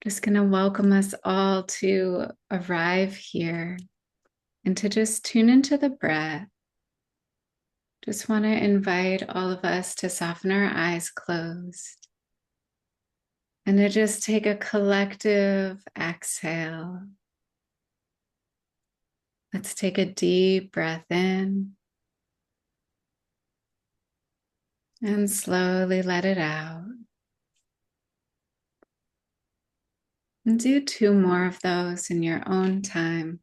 Just going to welcome us all to arrive here and to just tune into the breath. Just want to invite all of us to soften our eyes closed and to just take a collective exhale. Let's take a deep breath in and slowly let it out. And do two more of those in your own time.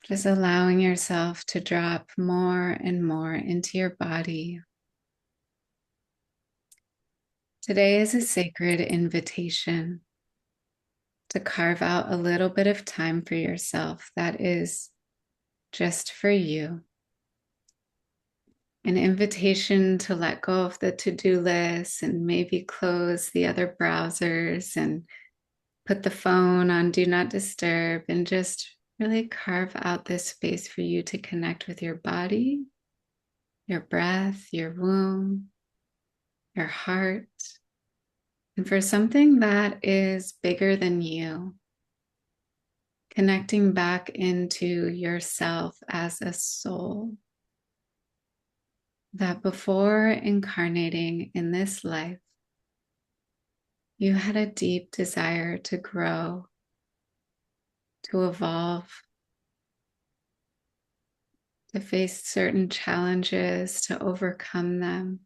Just allowing yourself to drop more and more into your body. Today is a sacred invitation to carve out a little bit of time for yourself that is just for you. An invitation to let go of the to-do list and maybe close the other browsers and put the phone on do not disturb and just really carve out this space for you to connect with your body, your breath, your womb, your heart, and for something that is bigger than you, connecting back into yourself as a soul. That before incarnating in this life, you had a deep desire to grow, to evolve, to face certain challenges, to overcome them,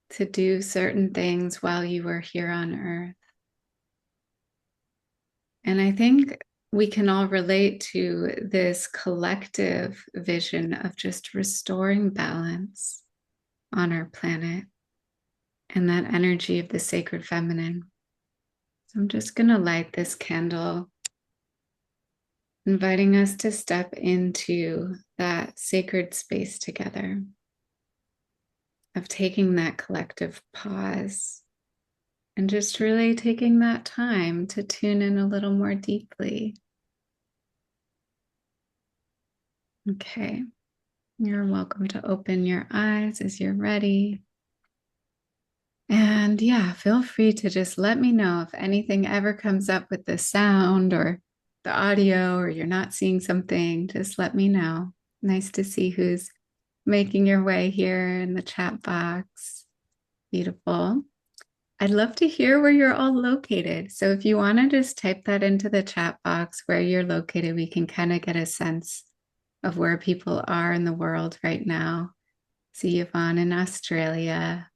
to do certain things while you were here on earth. And I think we can all relate to this collective vision of just restoring balance on our planet and that energy of the sacred feminine. So I'm just going to light this candle, inviting us to step into that sacred space together, of taking that collective pause and just really taking that time to tune in a little more deeply. Okay, you're welcome to open your eyes as you're ready. And yeah, feel free to just let me know if anything ever comes up with the sound or the audio, or you're not seeing something, just let me know. Nice to see who's making your way here in the chat box. Beautiful. I'd love to hear where you're all located. So if you want to just type that into the chat box where you're located, we can kind of get a sense of where people are in the world right now. See Yvonne in Australia.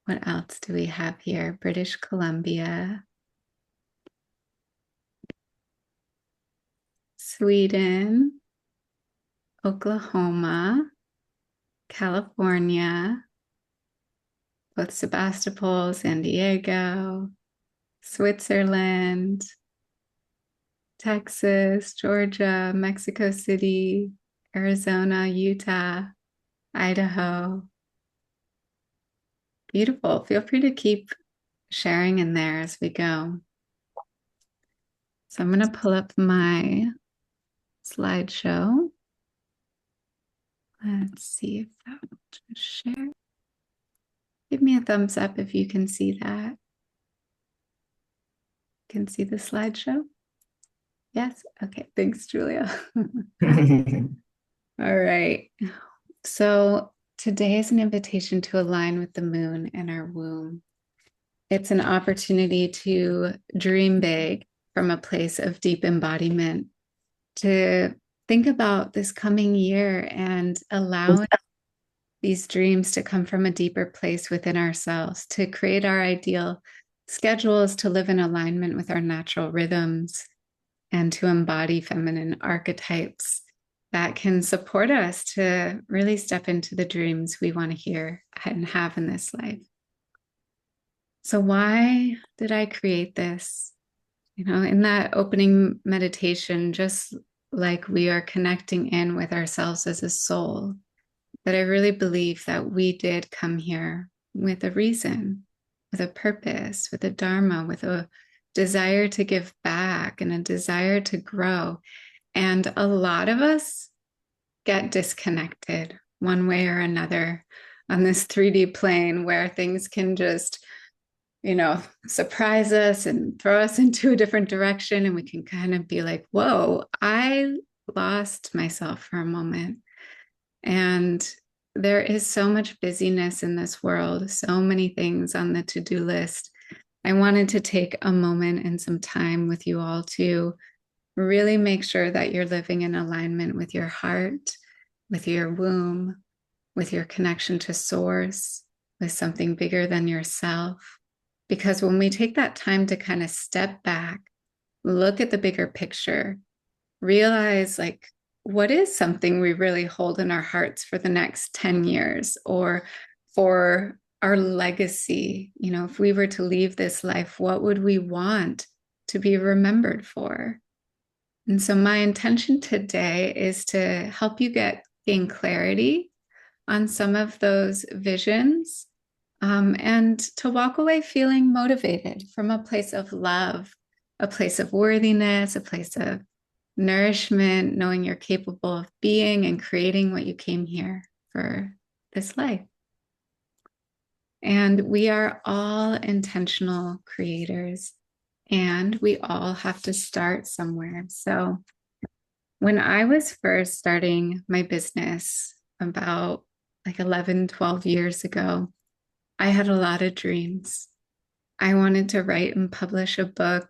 What else do we have here? British Columbia, Sweden, Oklahoma, California, both Sebastopol, San Diego, Switzerland, Texas, Georgia, Mexico City, Arizona, Utah, Idaho. Beautiful. Feel free to keep sharing in there as we go. So I'm going to pull up my slideshow. Let's see if that will just share. Give me a thumbs up if you can see that. Can see the slideshow? Yes? Okay, thanks, Julia. All right. So today is an invitation to align with the moon and our womb. It's an opportunity to dream big from a place of deep embodiment, to think about this coming year and allowing these dreams to come from a deeper place within ourselves, to create our ideal schedules, to live in alignment with our natural rhythms, and to embody feminine archetypes that can support us to really step into the dreams we want to hear and have in this life. So why did I create this? In that opening meditation, just like we are connecting in with ourselves as a soul, that I really believe that we did come here with a reason, with a purpose, with a dharma, with a desire to give back and a desire to grow. And a lot of us get disconnected one way or another on this 3D plane where things can just, surprise us and throw us into a different direction. And we can kind of be like, whoa, I lost myself for a moment. And there is so much busyness in this world, so many things on the to-do list. I wanted to take a moment and some time with you all to really make sure that you're living in alignment with your heart, with your womb, with your connection to source, with something bigger than yourself. Because when we take that time to kind of step back, look at the bigger picture, realize like, what is something we really hold in our hearts for the next 10 years or for our legacy? If we were to leave this life, what would we want to be remembered for? And so my intention today is to help you gain clarity on some of those visions, and to walk away feeling motivated from a place of love, a place of worthiness, a place of nourishment, knowing you're capable of being and creating what you came here for this life. And we are all intentional creators, and we all have to start somewhere. So when I was first starting my business about like 11, 12 years ago, I had a lot of dreams. I wanted to write and publish a book.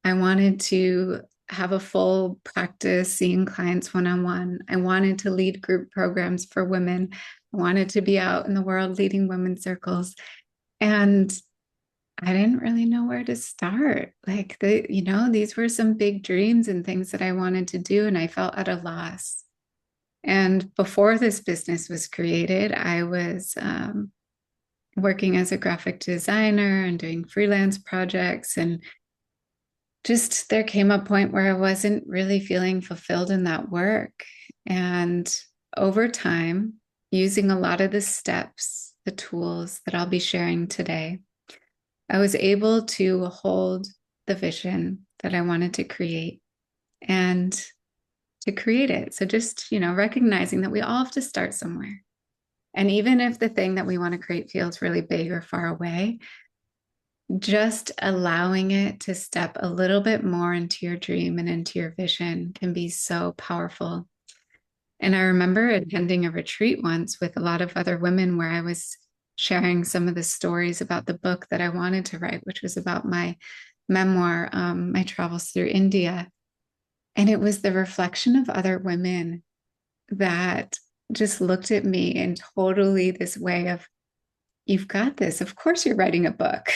I wanted to have a full practice seeing clients one-on-one. I wanted to lead group programs for women. I wanted to be out in the world leading women's circles. And I didn't really know where to start. Like these were some big dreams and things that I wanted to do, and I felt at a loss. And before this business was created, I was working as a graphic designer and doing freelance projects. And just there came a point where I wasn't really feeling fulfilled in that work. And over time, using a lot of the steps, the tools that I'll be sharing today, I was able to hold the vision that I wanted to create and to create it. So just, recognizing that we all have to start somewhere. And even if the thing that we want to create feels really big or far away, just allowing it to step a little bit more into your dream and into your vision can be so powerful. And I remember attending a retreat once with a lot of other women where I was sharing some of the stories about the book that I wanted to write, which was about my memoir, my travels through India. And it was the reflection of other women that just looked at me in totally this way of, you've got this. Of course you're writing a book.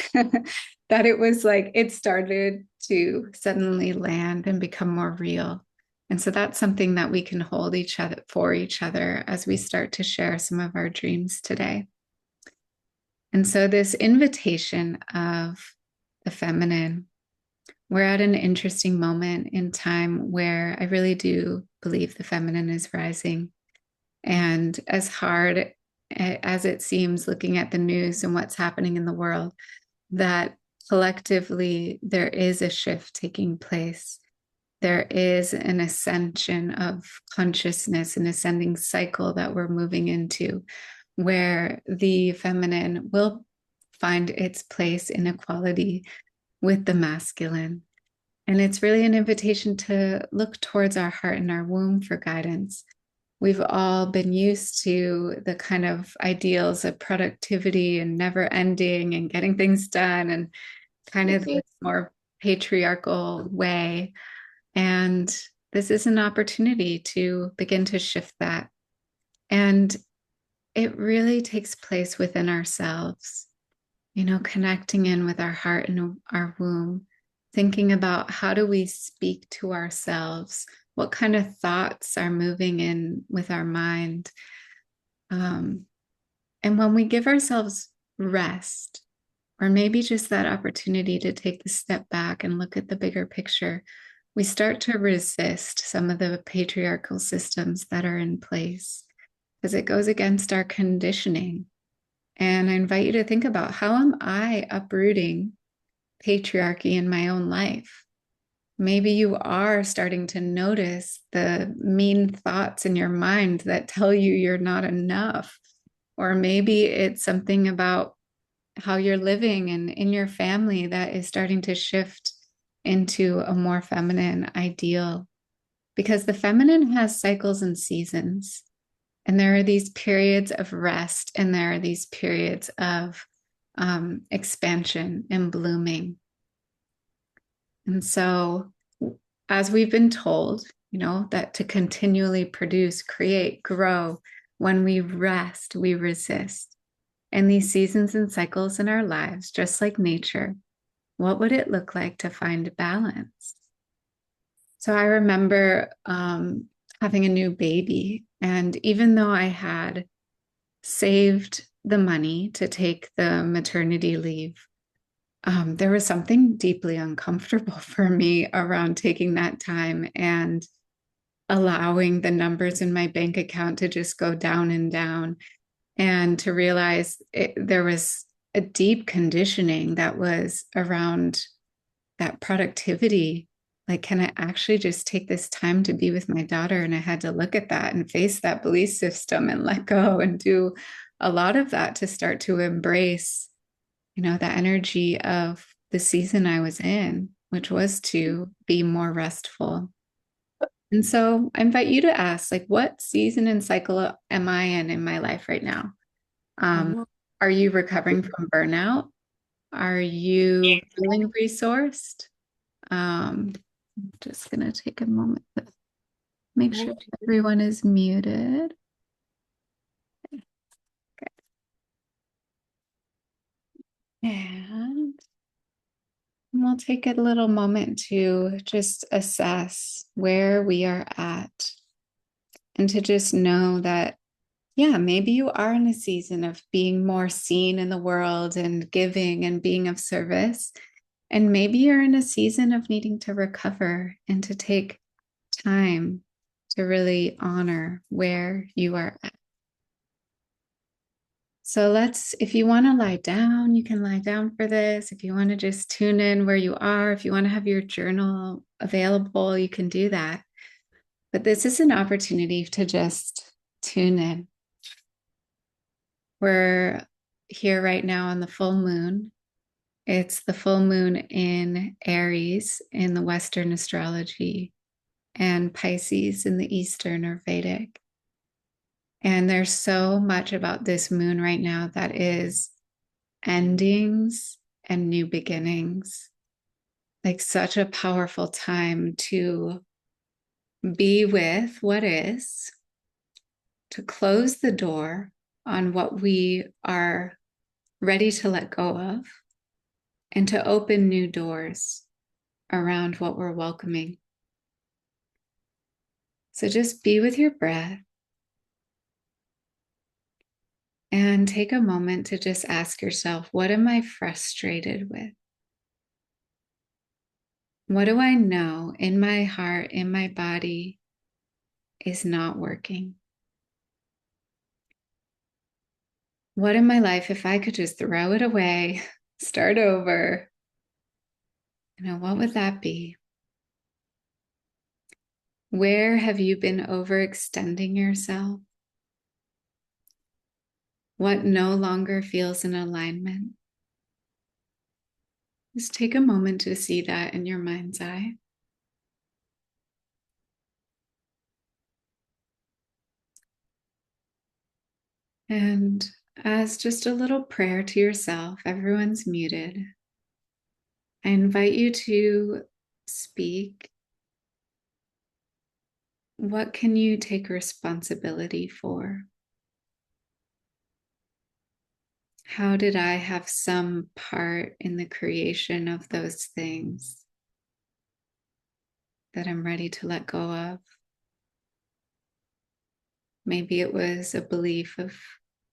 That it was like, it started to suddenly land and become more real. And so that's something that we can hold each other as we start to share some of our dreams today. And so this invitation of the feminine, we're at an interesting moment in time where I really do believe the feminine is rising. And as hard as it seems, looking at the news and what's happening in the world, that collectively there is a shift taking place. There is an ascension of consciousness, an ascending cycle that we're moving into, where the feminine will find its place in equality with the masculine. And it's really an invitation to look towards our heart and our womb for guidance. We've all been used to the kind of ideals of productivity and never ending and getting things done and kind of this more patriarchal way. And this is an opportunity to begin to shift that. And it really takes place within ourselves, connecting in with our heart and our womb, thinking about how do we speak to ourselves? What kind of thoughts are moving in with our mind? And when we give ourselves rest, or maybe just that opportunity to take the step back and look at the bigger picture, we start to resist some of the patriarchal systems that are in place because it goes against our conditioning. And I invite you to think about, how am I uprooting patriarchy in my own life? Maybe you are starting to notice the mean thoughts in your mind that tell you you're not enough. Or maybe it's something about how you're living and in your family that is starting to shift into a more feminine ideal. Because the feminine has cycles and seasons. And there are these periods of rest, and there are these periods of expansion and blooming. And so, as we've been told, that to continually produce, create, grow, when we rest, we resist. And these seasons and cycles in our lives, just like nature, what would it look like to find balance? So I remember having a new baby. And even though I had saved the money to take the maternity leave, there was something deeply uncomfortable for me around taking that time and allowing the numbers in my bank account to just go down and down, and to realize there was a deep conditioning that was around that productivity. Like, can I actually just take this time to be with my daughter? And I had to look at that and face that belief system and let go and do a lot of that to start to embrace, the energy of the season I was in, which was to be more restful. And so I invite you to ask, like, what season and cycle am I in my life right now? Um, are you recovering from burnout? Are you feeling resourced? Just gonna take a moment to make sure everyone is muted. Okay. And we'll take a little moment to just assess where we are at, and to just know that, yeah, maybe you are in a season of being more seen in the world and giving and being of service. And maybe you're in a season of needing to recover and to take time to really honor where you are at. So if you want to lie down, you can lie down for this. If you want to just tune in where you are, if you want to have your journal available, you can do that. But this is an opportunity to just tune in. We're here right now on the full moon. It's the full moon in Aries in the Western astrology, and Pisces in the Eastern or Vedic. And there's so much about this moon right now that is endings and new beginnings. Like, such a powerful time to be with what is, to close the door on what we are ready to let go of, and to open new doors around what we're welcoming. So just be with your breath and take a moment to just ask yourself, what am I frustrated with? What do I know in my heart, in my body, is not working? What in my life, if I could just throw it away, start over, what would that be? Where have you been overextending yourself? What no longer feels in alignment? Just take a moment to see that in your mind's eye. And as just a little prayer to yourself, everyone's muted. I invite you to speak. What can you take responsibility for? How did I have some part in the creation of those things that I'm ready to let go of? Maybe it was a belief of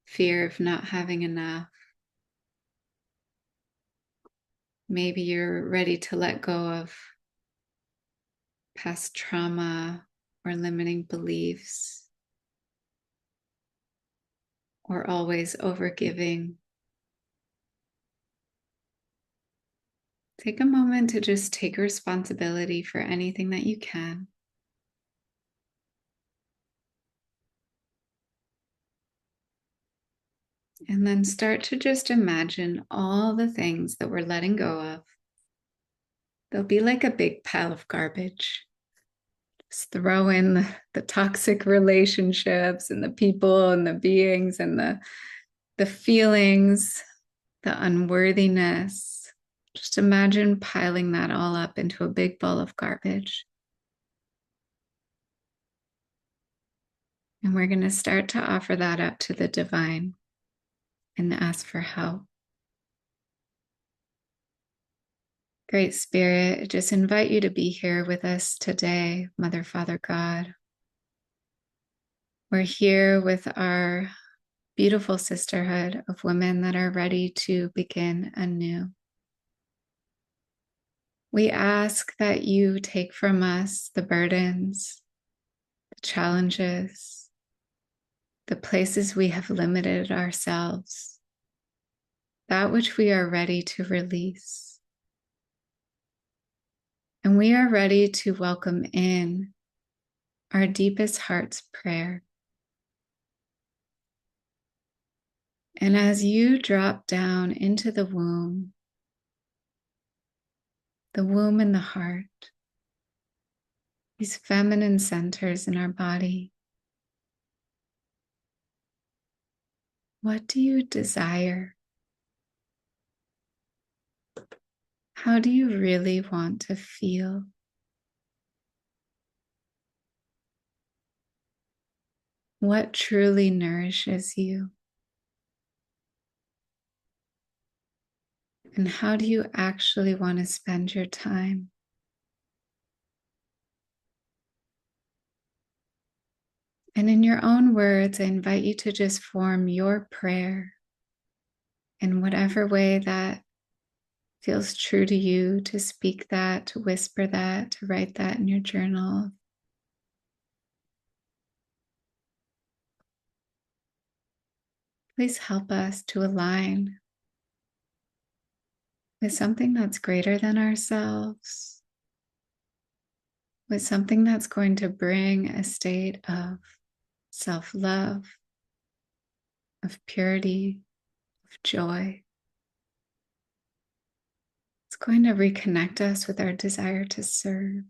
fear of not having enough. Maybe you're ready to let go of past trauma or limiting beliefs, or always overgiving. Take a moment to just take responsibility for anything that you can. And then start to just imagine all the things that we're letting go of. They'll be like a big pile of garbage. Just throw in the toxic relationships and the people and the beings and the feelings, the unworthiness. Just imagine piling that all up into a big ball of garbage. And we're going to start to offer that up to the divine and ask for help. Great Spirit, I just invite you to be here with us today, Mother, Father, God. We're here with our beautiful sisterhood of women that are ready to begin anew. We ask that you take from us the burdens, the challenges, the places we have limited ourselves, that which we are ready to release. And we are ready to welcome in our deepest heart's prayer. And as you drop down into the womb and the heart, these feminine centers in our body, what do you desire? How do you really want to feel? What truly nourishes you? And how do you actually want to spend your time? And in your own words, I invite you to just form your prayer in whatever way that feels true to you, to speak that, to whisper that, to write that in your journal. Please help us to align with something that's greater than ourselves, with something that's going to bring a state of self-love, of purity, of joy. It's going to reconnect us with our desire to serve.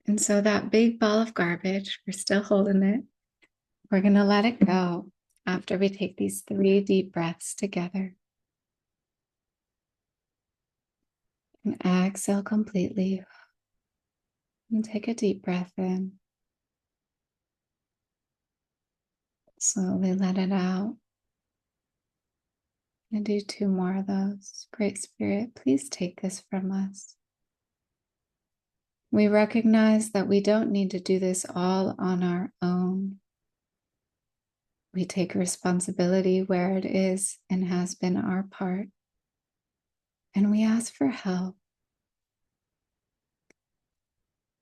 And so that big ball of garbage, we're still holding it. We're going to let it go after we take these 3 deep breaths together. And exhale completely. And take a deep breath in. Slowly let it out. And do 2 more of those. Great Spirit, please take this from us. We recognize that we don't need to do this all on our own. We take responsibility where it is and has been our part. And we ask for help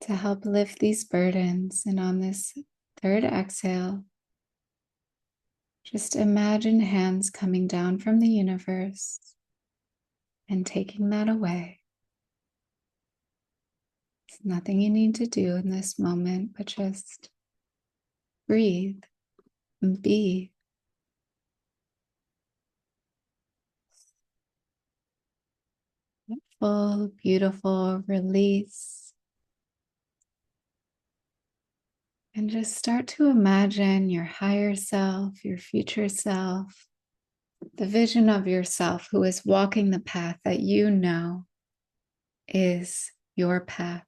to help lift these burdens. And on this 3rd exhale, just imagine hands coming down from the universe and taking that away. There's nothing you need to do in this moment, but just breathe and be. Full, beautiful release. And just start to imagine your higher self, your future self, the vision of yourself who is walking the path that you know is your path.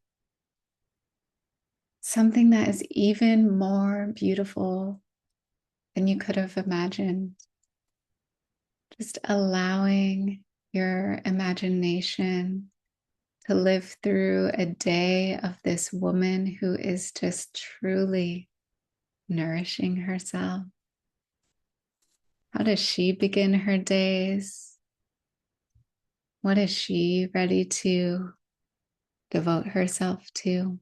Something that is even more beautiful than you could have imagined. Just allowing your imagination to live through a day of this woman who is just truly nourishing herself. How does she begin her days? What is she ready to devote herself to?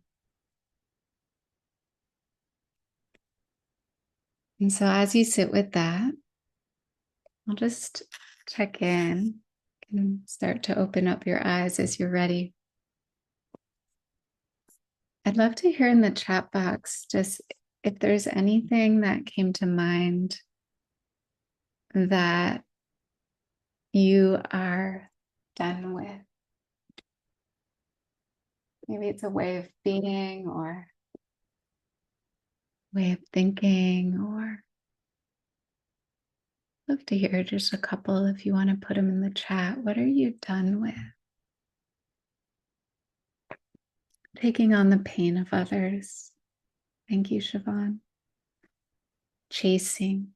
And so as you sit with that, I'll just check in and start to open up your eyes as you're ready. I'd love to hear in the chat box just if there's anything that came to mind that you are done with. Maybe it's a way of being or way of thinking, or love to hear just a couple if you want to put them in the chat. What are you done with? Taking on the pain of others. Thank you, Siobhan. Chasing.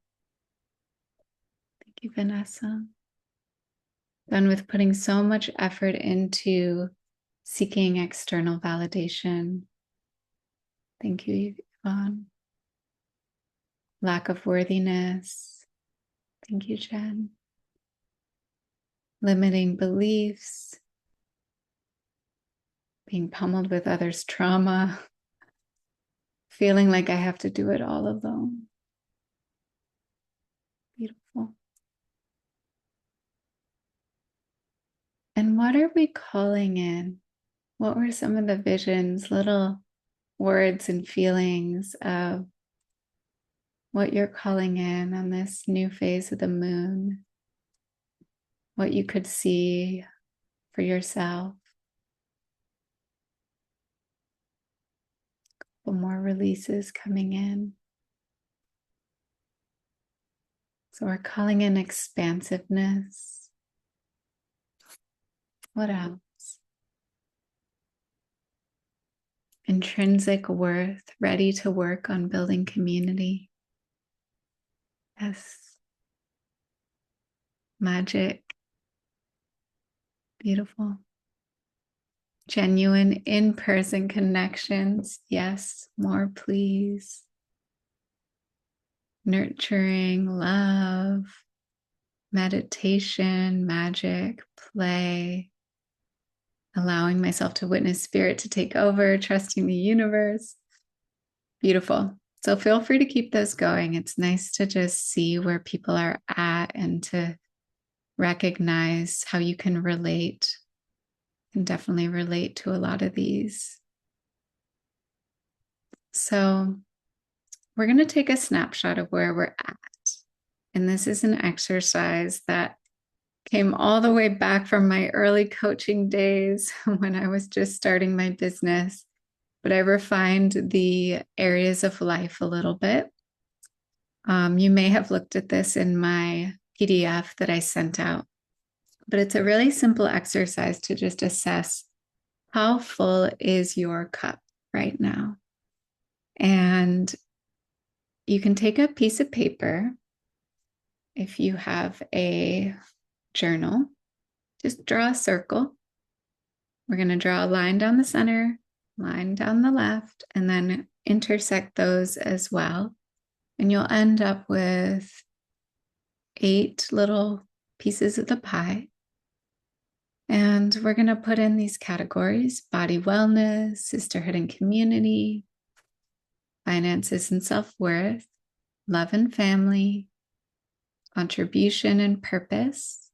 Thank you, Vanessa. Done with putting so much effort into seeking external validation. Thank you, Yvonne. Lack of worthiness. Thank you, Jen. Limiting beliefs. Being pummeled with others' trauma. Feeling like I have to do it all alone. Beautiful. And what are we calling in? What were some of the visions, little words and feelings of what you're calling in on this new phase of the moon? What you could see for yourself? A couple more releases coming in. So we're calling in expansiveness. What else? Intrinsic worth, ready to work on building community. Yes. Magic. Beautiful. Genuine in-person connections. Yes, more please. Nurturing, love, meditation, magic, play. Allowing myself to witness spirit to take over, trusting the universe. Beautiful. So feel free to keep those going. It's nice to just see where people are at and to recognize how you can relate, and definitely relate to a lot of these. So we're going to take a snapshot of where we're at. And this is an exercise that came all the way back from my early coaching days when I was just starting my business, but I refined the areas of life a little bit. You may have looked at this in my PDF that I sent out, but it's a really simple exercise to just assess how full is your cup right now. And you can take a piece of paper. If you have a journal, just draw a circle. We're going to draw a line down the center, line down the left, and then intersect those as well. And you'll end up with 8 little pieces of the pie. And we're going to put in these categories: body wellness, sisterhood and community, finances and self-worth, love and family, contribution and purpose,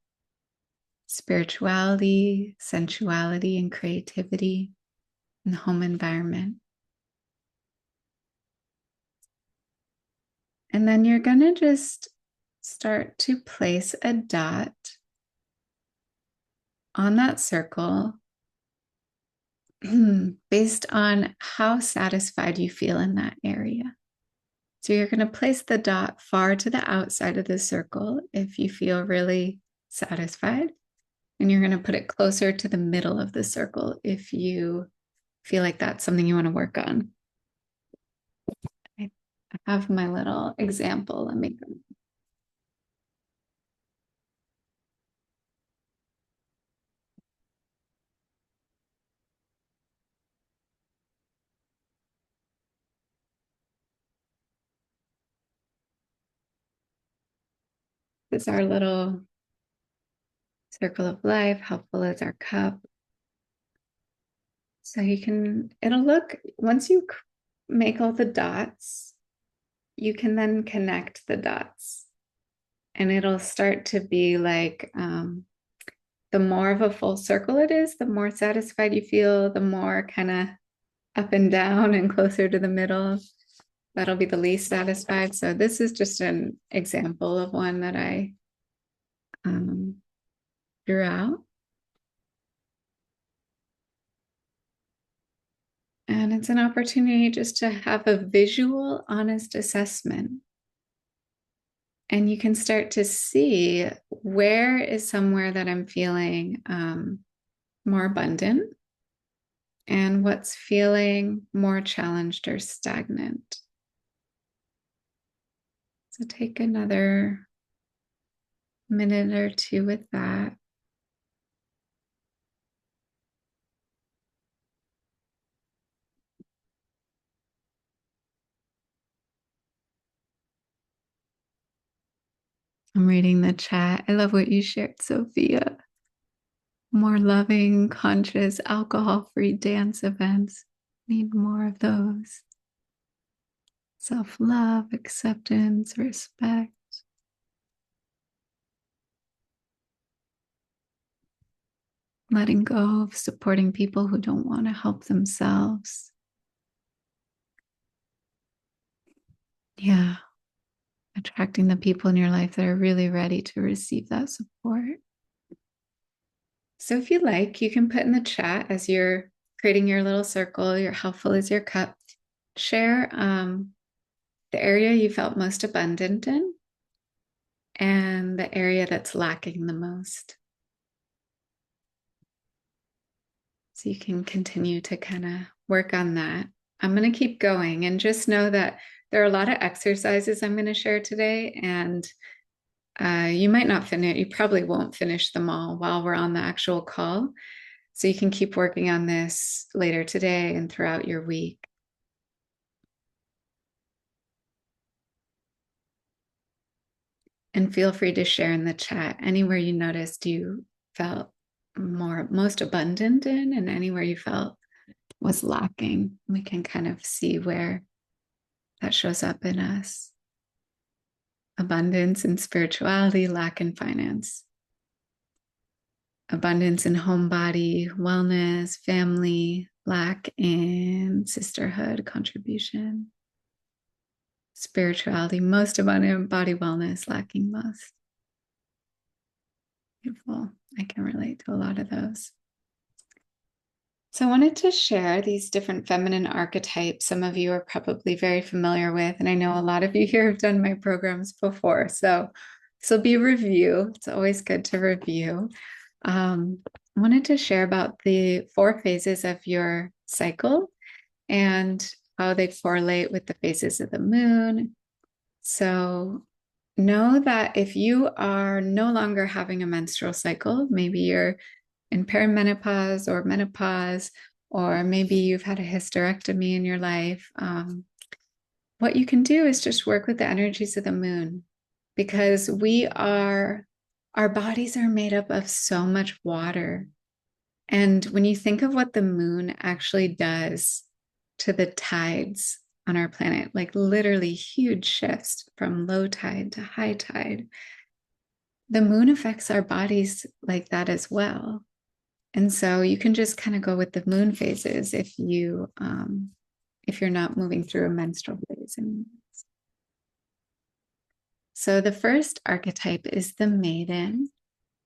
spirituality, sensuality and creativity, and home environment. And then you're going to just start to place a dot on that circle based on how satisfied you feel in that area. So you're going to place the dot far to the outside of the circle if you feel really satisfied. And you're going to put it closer to the middle of the circle if you feel like that's something you want to work on. I have my little example. Let me go. This is our little circle of life. How full is our cup? So you can, it'll look, once you make all the dots, you can then connect the dots. And it'll start to be like, the more of a full circle it is, the more satisfied you feel, the more kind of up and down and closer to the middle. that'll be the least satisfied. So this is just an example of one that I drew out. And it's an opportunity just to have a visual, honest assessment. And you can start to see where is somewhere that I'm feeling more abundant and what's feeling more challenged or stagnant. So take another minute or two with that. I'm reading the chat. I love what you shared, Sophia. More loving, conscious, alcohol-free dance events. Need more of those. Self-love, acceptance, respect. Letting go of supporting people who don't want to help themselves. Yeah. Attracting the people in your life that are really ready to receive that support. So if you like, you can put in the chat as you're creating your little circle, your how full is your cup, share the area you felt most abundant in and the area that's lacking the most. So you can continue to kind of work on that. I'm going to keep going and just know that there are a lot of exercises I'm going to share today, and you might not finish, you probably won't finish them all while we're on the actual call. So you can keep working on this later today and throughout your week. And feel free to share in the chat anywhere you noticed you felt most abundant in and anywhere you felt was lacking. We can kind of see where that shows up in us. Abundance in spirituality, lack in finance. Abundance in home body, wellness, family, lack in sisterhood, contribution. Spirituality, most abundant, body wellness, lacking most. Beautiful. I can relate to a lot of those. So I wanted to share these different feminine archetypes some of you are probably very familiar with, and I know a lot of you here have done my programs before. So this will be a review. It's always good to review. I wanted to share about the 4 phases of your cycle and how they correlate with the phases of the moon. So know that if you are no longer having a menstrual cycle, maybe you're in perimenopause or menopause, or maybe you've had a hysterectomy in your life, what you can do is just work with the energies of the moon, because our bodies are made up of so much water. And when you think of what the moon actually does to the tides on our planet, like literally huge shifts from low tide to high tide, the moon affects our bodies like that as well. And so you can just kind of go with the moon phases if you're not moving through a menstrual phase. So the first archetype is the maiden,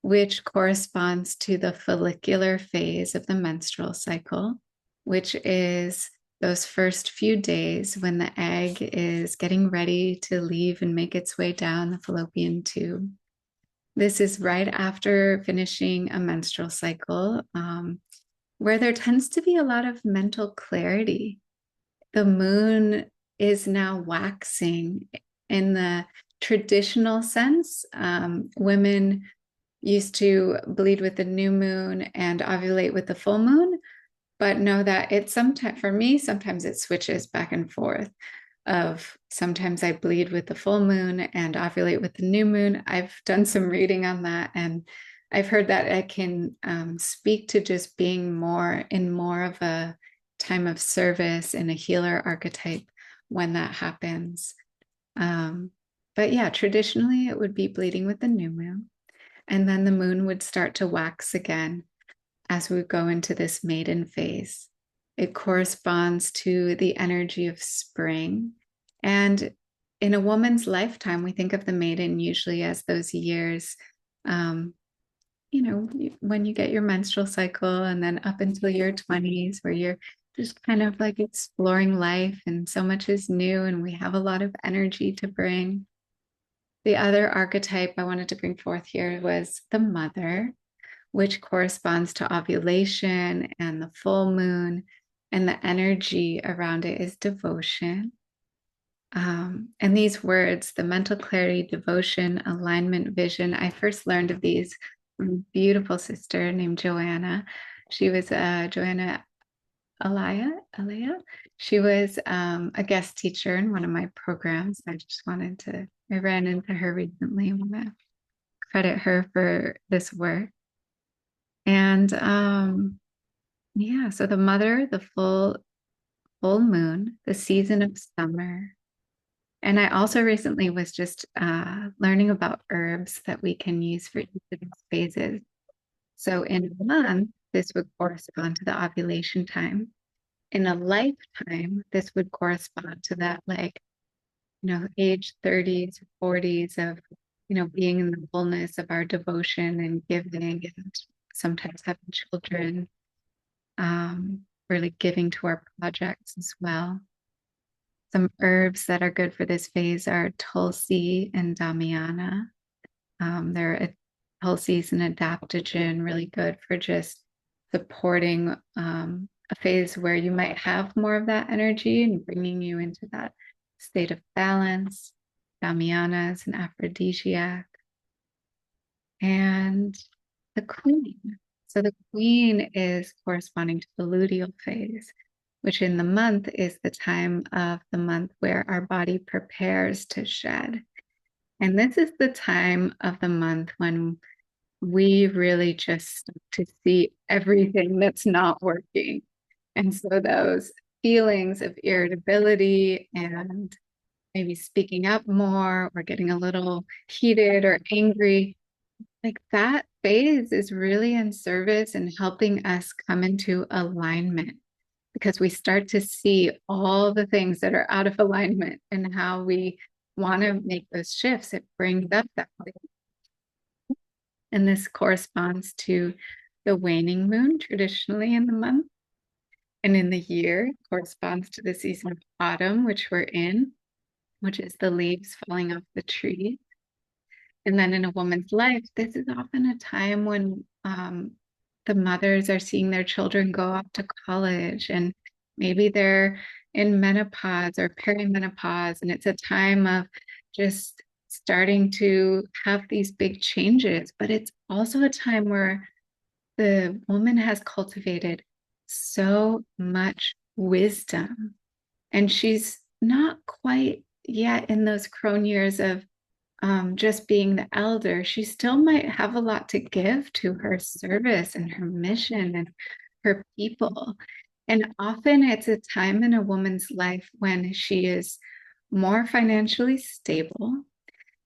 which corresponds to the follicular phase of the menstrual cycle, which is those first few days when the egg is getting ready to leave and make its way down the fallopian tube. This is right after finishing a menstrual cycle, where there tends to be a lot of mental clarity. The moon is now waxing in the traditional sense. Women used to bleed with the new moon and ovulate with the full moon, but know that it's sometimes, for me, sometimes it switches back and forth. Of sometimes I bleed with the full moon and ovulate with the new moon. I've done some reading on that, and I've heard that it can speak to just being more of a time of service in a healer archetype when that happens. But yeah, traditionally it would be bleeding with the new moon, and then the moon would start to wax again as we go into this maiden phase. It corresponds to the energy of spring And in a woman's lifetime, we think of the maiden usually as those years, um, when you get your menstrual cycle and then up until your 20s, where you're just kind of like exploring life and so much is new and we have a lot of energy to bring. The other archetype I wanted to bring forth here was the mother, which corresponds to ovulation and the full moon, and the energy around it is devotion. And these words, the mental clarity, devotion, alignment, vision, I first learned of these from a beautiful sister named Joanna. She was Joanna Alea. She was a guest teacher in one of my programs. I ran into her recently. I want to credit her for this work. And yeah, so the mother, the full moon, the season of summer. And I also recently was just learning about herbs that we can use for each of these phases. So in a month, this would correspond to the ovulation time. In a lifetime, this would correspond to that, like, age 30s, 40s of, being in the fullness of our devotion and giving and sometimes having children, really giving to our projects as well. Some herbs that are good for this phase are Tulsi and Damiana. Tulsi is an adaptogen, really good for just supporting a phase where you might have more of that energy and bringing you into that state of balance. Damiana is an aphrodisiac. And the queen. So the queen is corresponding to the luteal phase, which in the month is the time of the month where our body prepares to shed. And this is the time of the month when we really just start to see everything that's not working. And so those feelings of irritability and maybe speaking up more or getting a little heated or angry, like that phase is really in service and helping us come into alignment, because we start to see all the things that are out of alignment and how we want to make those shifts. It brings up that way. And this corresponds to the waning moon traditionally in the month. And in the year, it corresponds to the season of autumn, which we're in, which is the leaves falling off the tree. And then in a woman's life, this is often a time when the mothers are seeing their children go off to college, and maybe they're in menopause or perimenopause, and it's a time of just starting to have these big changes. But it's also a time where the woman has cultivated so much wisdom, and she's not quite yet in those crone years of just being the elder. She still might have a lot to give to her service and her mission and her people. And often it's a time in a woman's life when she is more financially stable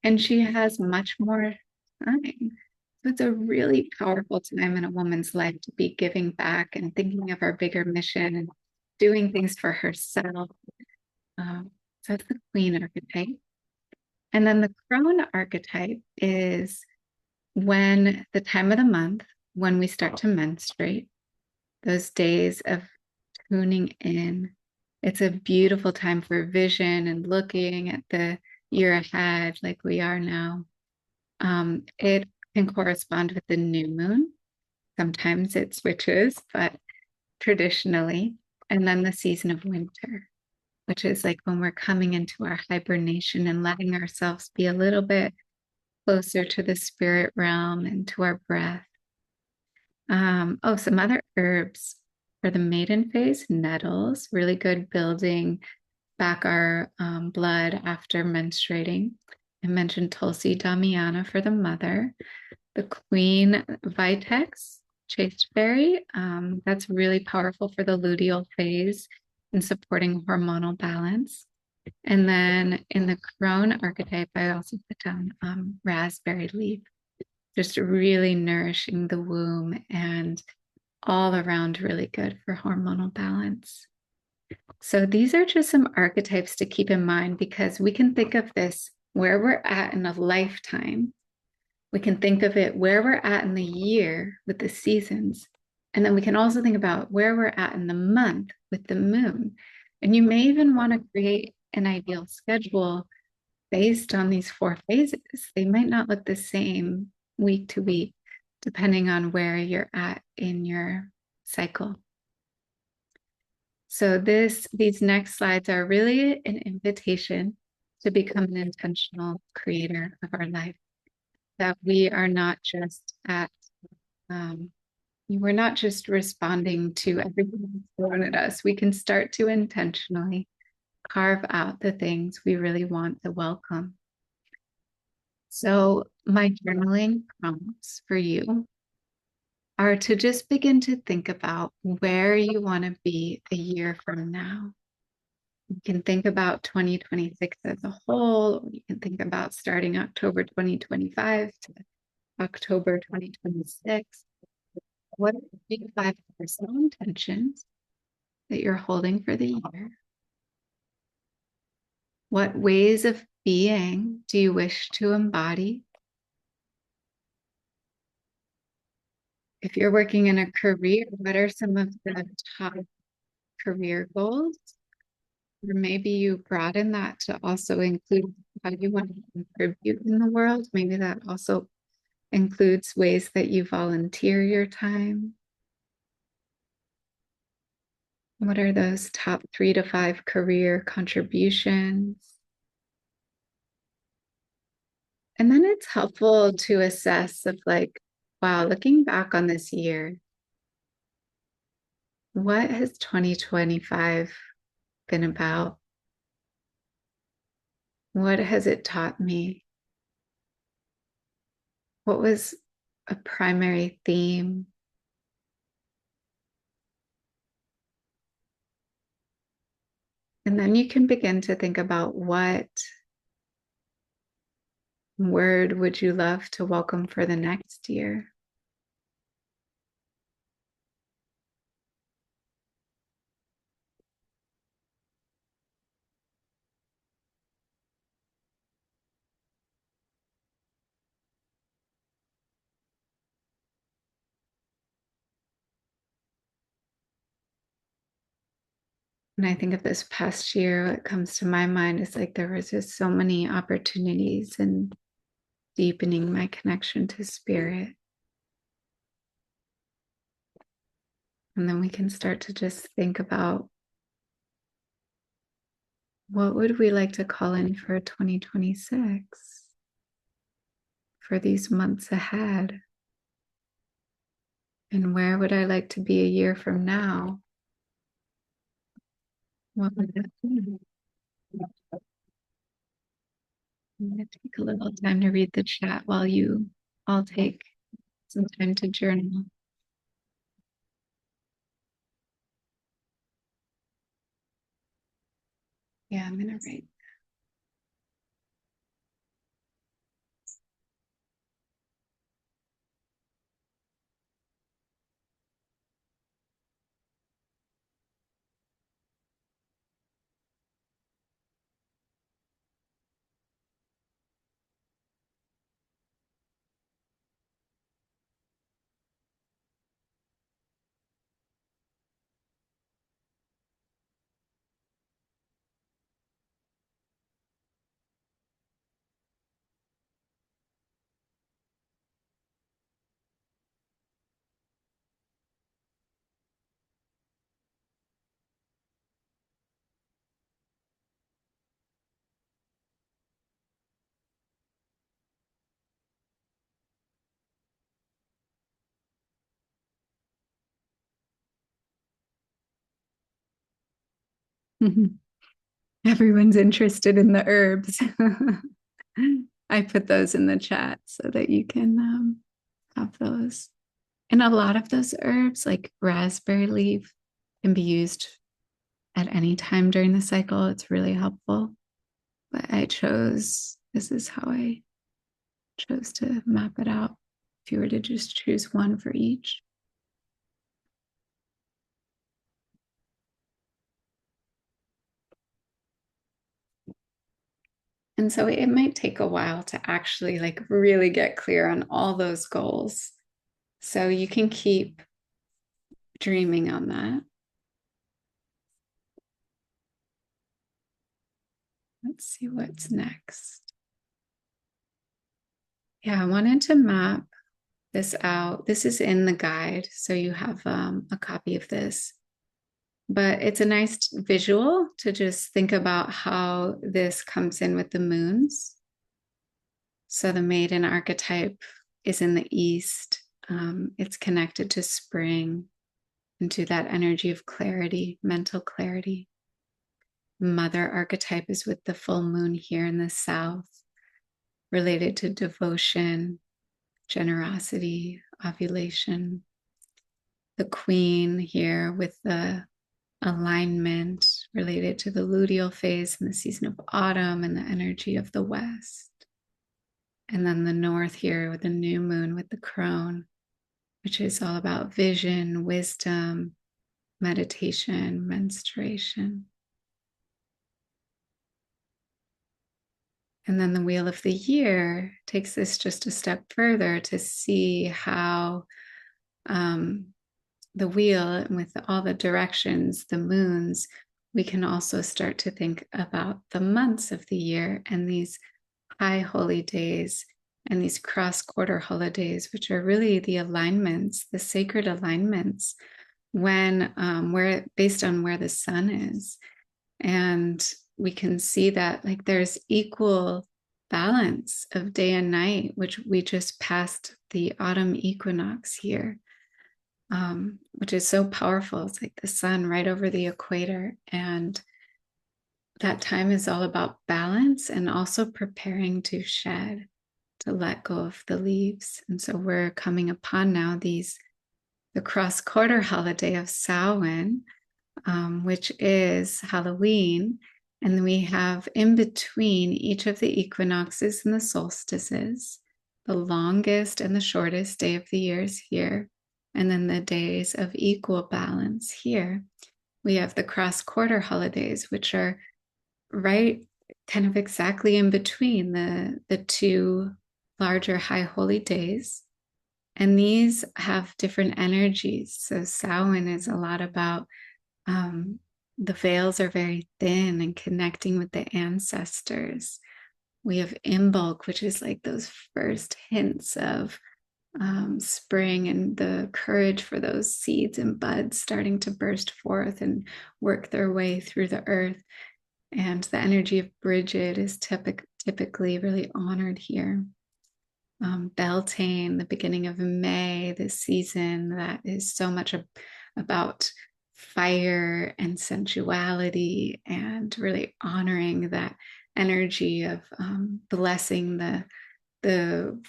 and she has much more time. So it's a really powerful time in a woman's life to be giving back and thinking of her bigger mission and doing things for herself. So it's the queen archetype. And then the crone archetype is when the time of the month, when we start to menstruate, those days of tuning in. It's a beautiful time for vision and looking at the year ahead like we are now. It can correspond with the new moon. Sometimes it switches, but traditionally. And then the season of winter, which is like when we're coming into our hibernation and letting ourselves be a little bit closer to the spirit realm and to our breath. Some other herbs for the maiden phase: nettles, really good building back our blood after menstruating. I mentioned Tulsi Damiana for the mother. The queen vitex, chasteberry, that's really powerful for the luteal phase and supporting hormonal balance. And then in the crone archetype, I also put down raspberry leaf, just really nourishing the womb and all around really good for hormonal balance. So these are just some archetypes to keep in mind because we can think of this where we're at in a lifetime. We can think of it where we're at in the year with the seasons. And then we can also think about where we're at in the month with the moon. And you may even want to create an ideal schedule based on these four phases. They might not look the same week to week, depending on where you're at in your cycle. So these next slides are really an invitation to become an intentional creator of our life. That we are not just we're not just responding to everything that's thrown at us. We can start to intentionally carve out the things we really want to welcome. So my journaling prompts for you are to just begin to think about where you want to be a year from now. You can think about 2026 as a whole, or you can think about starting October 2025 to October 2026. What are the big five personal intentions that you're holding for the year? What ways of being do you wish to embody? If you're working in a career, what are some of the top career goals? Or maybe you broaden that to also include how you want to contribute in the world. Maybe that also includes ways that you volunteer your time. What are those top 3 to 5 career contributions? And then it's helpful to assess of like, wow, looking back on this year, what has 2025 been about? What has it taught me? What was a primary theme? And then you can begin to think about what word would you love to welcome for the next year? And I think of this past year, what comes to my mind is like there was just so many opportunities in deepening my connection to spirit. And then we can start to just think about what would we like to call in for 2026 for these months ahead? And where would I like to be a year from now? What would that be? I'm going to take a little time to read the chat while you all take some time to journal. Yeah, I'm going to write. Everyone's interested in the herbs. I put those in the chat so that you can have those. And a lot of those herbs, like raspberry leaf, can be used at any time during the cycle. It's really helpful. But this is how I chose to map it out. If you were to just choose one for each. And so it might take a while to actually like really get clear on all those goals. So you can keep dreaming on that. Let's see what's next. Yeah, I wanted to map this out. This is in the guide, so you have a copy of this. But it's a nice visual to just think about how this comes in with the moons. So the maiden archetype is in the east. It's connected to spring and to that energy of clarity, mental clarity. Mother archetype is with the full moon here in the south, related to devotion, generosity, ovulation. The queen here with the alignment related to the luteal phase and the season of autumn and the energy of the west. And then the north here with the new moon with the crone, which is all about vision, wisdom, meditation, menstruation. And then the wheel of the year takes this just a step further to see how the wheel and with all the directions, the moons, we can also start to think about the months of the year and these high holy days and these cross quarter holidays, which are really the alignments, the sacred alignments, when we're based on where the sun is. And we can see that like there's equal balance of day and night, which we just passed the autumn equinox here, which is so powerful. It's like the sun right over the equator. And that time is all about balance and also preparing to shed, to let go of the leaves. And so we're coming upon now the cross quarter holiday of Samhain, which is Halloween. And we have in between each of the equinoxes and the solstices, the longest and the shortest day of the year is here. And then the days of equal balance here. We have the cross quarter holidays, which are right kind of exactly in between the two larger high holy days. And these have different energies. So Samhain is a lot about the veils are very thin and connecting with the ancestors. We have Imbolc, which is like those first hints of spring and the courage for those seeds and buds starting to burst forth and work their way through the earth. And the energy of Bridget is typically really honored here. Beltane, the beginning of May, this season that is so much about fire and sensuality and really honoring that energy of blessing the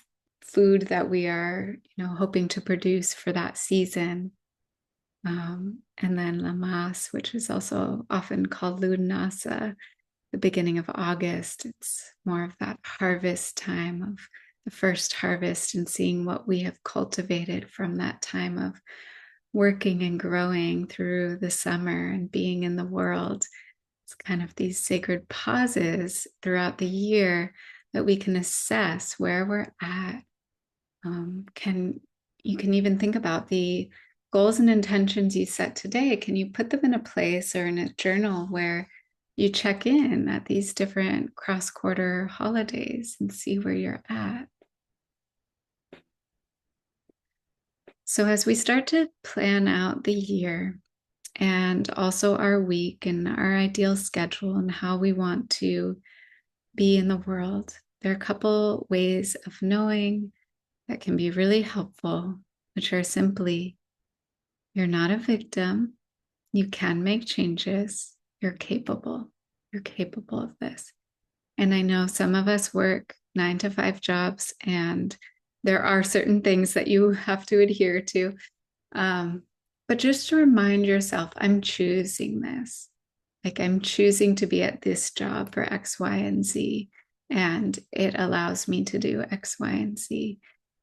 food that we are, hoping to produce for that season. And then Lamas, which is also often called Lunasa, the beginning of August. It's more of that harvest time of the first harvest and seeing what we have cultivated from that time of working and growing through the summer and being in the world. It's kind of these sacred pauses throughout the year that we can assess where we're at. You can even think about the goals and intentions you set today. Can you put them in a place or in a journal where you check in at these different cross-quarter holidays and see where you're at? So as we start to plan out the year and also our week and our ideal schedule and how we want to be in the world, there are a couple ways of knowing that can be really helpful, which are simply, you're not a victim. You can make changes. You're capable. You're capable of this. And I know some of us work 9-to-5 jobs, and there are certain things that you have to adhere to. But just to remind yourself, I'm choosing this. Like I'm choosing to be at this job for X, Y, and Z. And it allows me to do X, Y, and Z.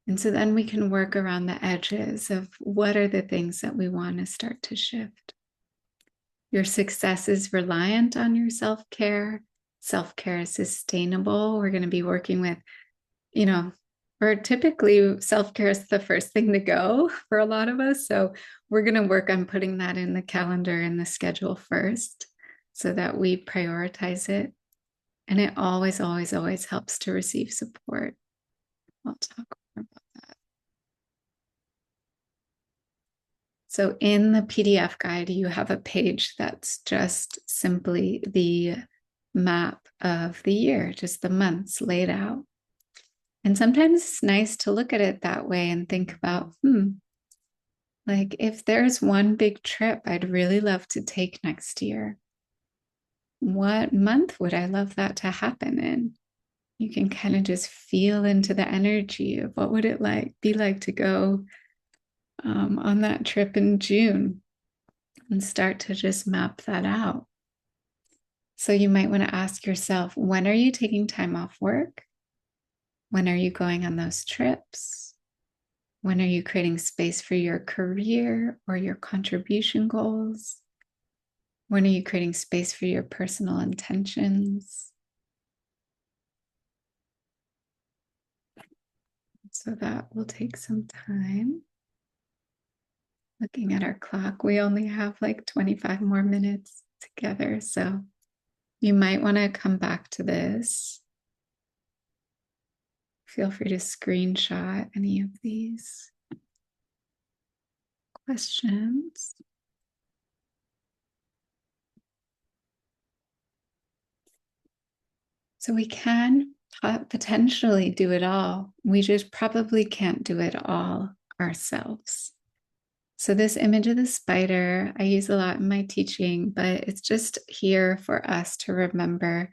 And so then we can work around the edges of what are the things that we want to start to shift. Your success is reliant on your self-care. self-care is sustainable. We're going to be working with, you know, or typically self-care is the first thing to go for a lot of us. So we're going to work on putting that in the calendar and the schedule first so that we prioritize it. And it always, always, always helps to receive support. I'll talk more about that. So in the PDF guide, you have a page that's just simply the map of the year, just the months laid out. And sometimes it's nice to look at it that way and think about, like if there's one big trip I'd really love to take next year, what month would I love that to happen in? You can kind of just feel into the energy of what would it be like to go on that trip in June and start to just map that out. So you might want to ask yourself, when are you taking time off work? When are you going on those trips? When are you creating space for your career or your contribution goals? When are you creating space for your personal intentions? So that will take some time. Looking at our clock, we only have like 25 more minutes together. So you might want to come back to this. Feel free to screenshot any of these questions. So we can potentially do it all. We just probably can't do it all ourselves. So this image of the spider, I use a lot in my teaching, but it's just here for us to remember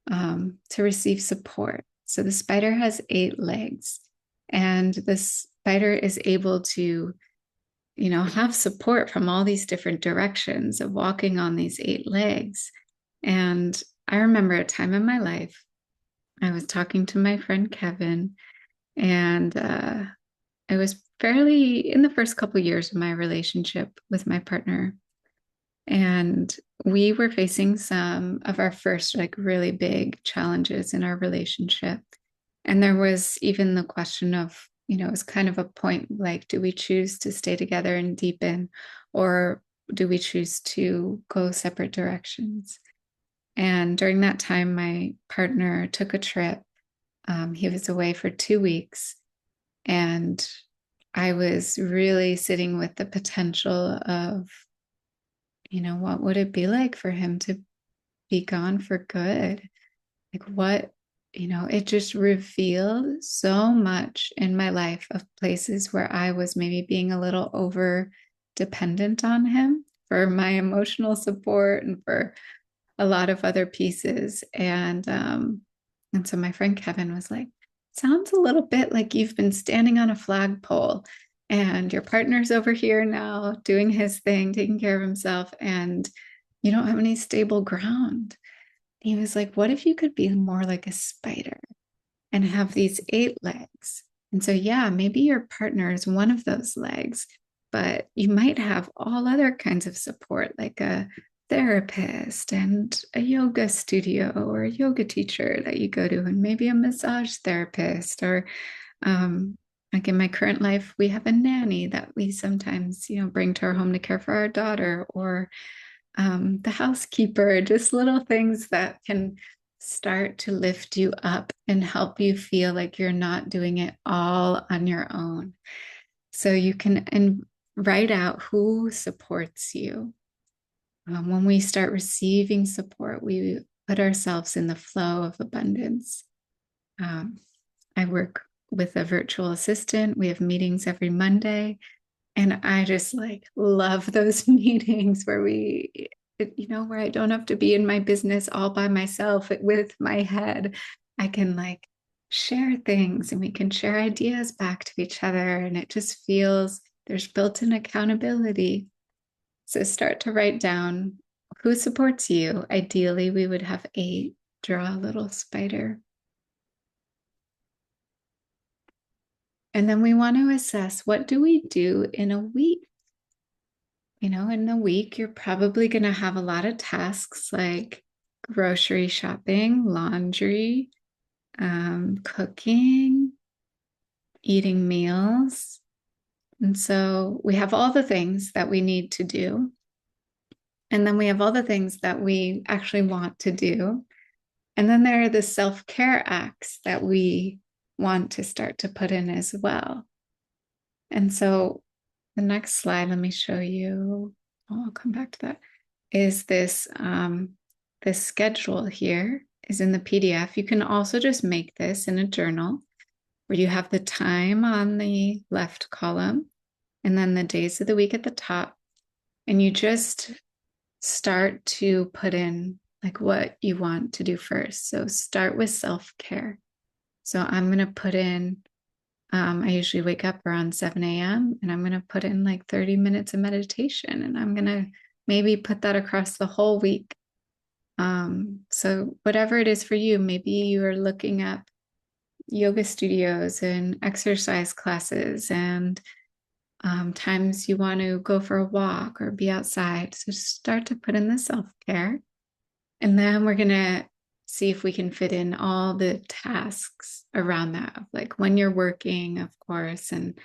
to receive support. So the spider has 8 legs, and the spider is able to, have support from all these different directions of walking on these 8 legs. And I remember a time in my life, I was talking to my friend Kevin, and I was fairly in the first couple of years of my relationship with my partner. And we were facing some of our first like really big challenges in our relationship. And there was even the question of, it was kind of a point like, do we choose to stay together and deepen, or do we choose to go separate directions? And during that time, my partner took a trip. He was away for 2 weeks. And I was really sitting with the potential of, what would it be like for him to be gone for good? Like what, it just revealed so much in my life of places where I was maybe being a little over dependent on him for my emotional support and for a lot of other pieces. And so my friend Kevin was like, sounds a little bit like you've been standing on a flagpole and your partner's over here now doing his thing, taking care of himself, and you don't have any stable ground. He was like, what if you could be more like a spider and have these 8 legs? And so, yeah, maybe your partner is one of those legs, but you might have all other kinds of support, like a therapist and a yoga studio or a yoga teacher that you go to, and maybe a massage therapist, or like in my current life, we have a nanny that we sometimes, bring to our home to care for our daughter, or the housekeeper, just little things that can start to lift you up and help you feel like you're not doing it all on your own. So you can write out who supports you. When we start receiving support, we put ourselves in the flow of abundance. I work with a virtual assistant. We have meetings every Monday. And I just love those meetings where where I don't have to be in my business all by myself with my head. I can share things and we can share ideas back to each other. And it just feels there's built-in accountability. So start to write down who supports you. Ideally, we would have 8. Draw a little spider. And then we want to assess, what do we do in a week? In a week, you're probably going to have a lot of tasks like grocery shopping, laundry, cooking, eating meals. And so we have all the things that we need to do. And then we have all the things that we actually want to do. And then there are the self-care acts that we want to start to put in as well. And so the next slide, let me show you. Oh, I'll come back to that. Is this schedule here is in the PDF. You can also just make this in a journal where you have the time on the left column and then the days of the week at the top. And you just start to put in like what you want to do first. So start with self-care. So I'm going to put in, I usually wake up around 7 a.m. and I'm going to put in like 30 minutes of meditation, and I'm going to maybe put that across the whole week. So whatever it is for you, maybe you are looking at yoga studios and exercise classes and times you want to go for a walk or be outside. So start to put in the self-care. And then we're going to see if we can fit in all the tasks around that, like when you're working, of course, and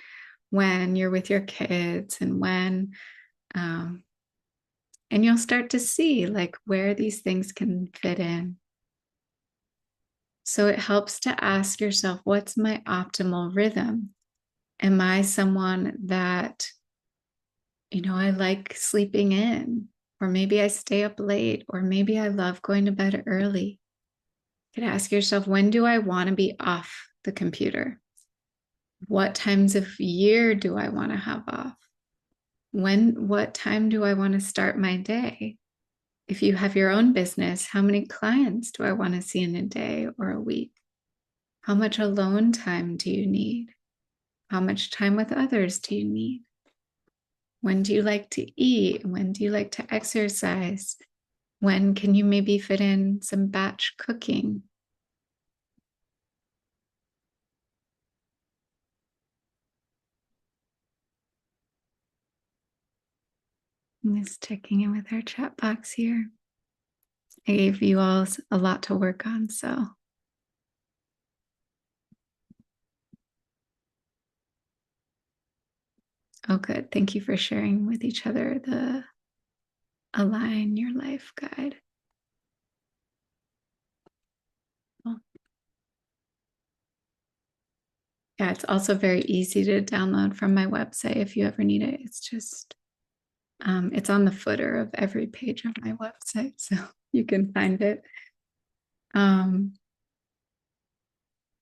when you're with your kids and when, and you'll start to see like where these things can fit in. So it helps to ask yourself, what's my optimal rhythm? Am I someone that, I like sleeping in, or maybe I stay up late, or maybe I love going to bed early? You could ask yourself, when do I want to be off the computer? What times of year do I want to have off? What time do I want to start my day? If you have your own business, how many clients do I want to see in a day or a week? How much alone time do you need? How much time with others do you need? When do you like to eat? When do you like to exercise? When can you maybe fit in some batch cooking? I'm just checking in with our chat box here. I gave you all a lot to work on, so. Oh, good. Thank you for sharing with each other the Align Your Life guide. Well, yeah, it's also very easy to download from my website if you ever need it. It's just, it's on the footer of every page of my website, so you can find it. I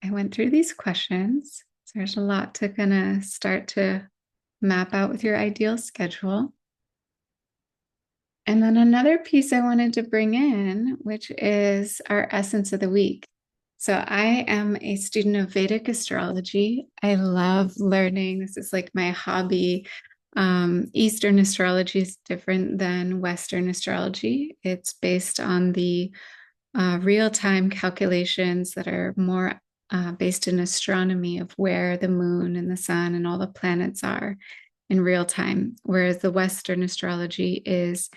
went through these questions. So there's a lot to kind of start to map out with your ideal schedule. And then another piece I wanted to bring in, which is our essence of the week. So I am a student of Vedic astrology. I love learning. This is like my hobby. Eastern astrology is different than Western astrology. It's based on the real-time calculations that are more based in astronomy of where the moon and the sun and all the planets are in real time, whereas the Western astrology is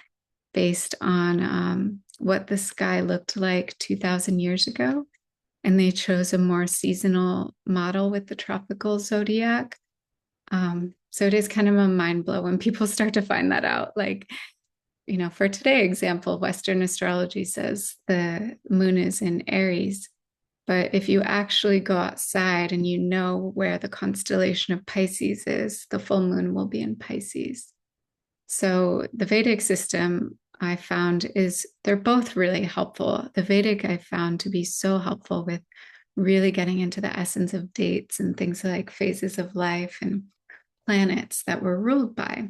based on what the sky looked like 2,000 years ago. And they chose a more seasonal model with the tropical zodiac. So it is kind of a mind blow when people start to find that out. Like, for today's example, Western astrology says the moon is in Aries. But if you actually go outside and you know where the constellation of Pisces is, the full moon will be in Pisces. So the Vedic system I found they're both really helpful. The Vedic I found to be so helpful with really getting into the essence of dates and things like phases of life and planets that we're ruled by.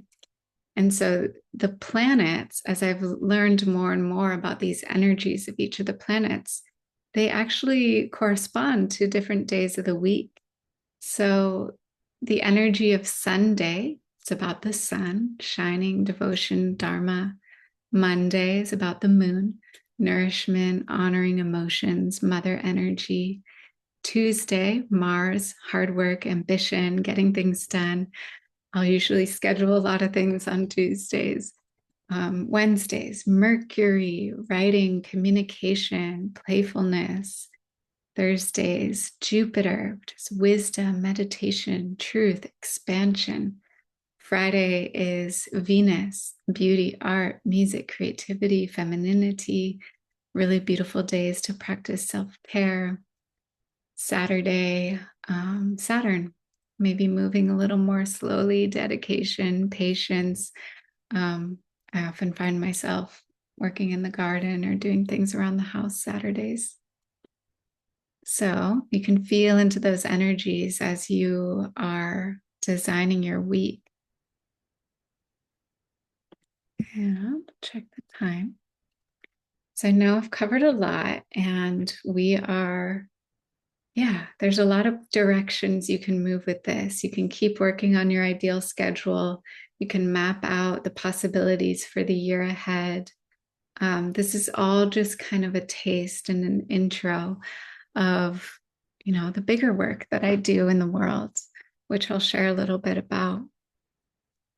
And so the planets, as I've learned more and more about these energies of each of the planets, they actually correspond to different days of the week. So the energy of Sunday, it's about the sun, shining, devotion, dharma. Monday is about the moon, nourishment, honoring emotions, mother energy. Tuesday, Mars, hard work, ambition, getting things done. I'll usually schedule a lot of things on Tuesdays. Wednesdays, Mercury, writing, communication, playfulness. Thursdays, Jupiter, which is wisdom, meditation, truth, expansion. Friday is Venus, beauty, art, music, creativity, femininity, really beautiful days to practice self-care. Saturday, Saturn, maybe moving a little more slowly, dedication, patience. I often find myself working in the garden or doing things around the house Saturdays. So you can feel into those energies as you are designing your week. And check the time. So I know I've covered a lot, and there's a lot of directions you can move with this. You can keep working on your ideal schedule. You can map out the possibilities for the year ahead. This is all just kind of a taste and an intro of, the bigger work that I do in the world, which I'll share a little bit about.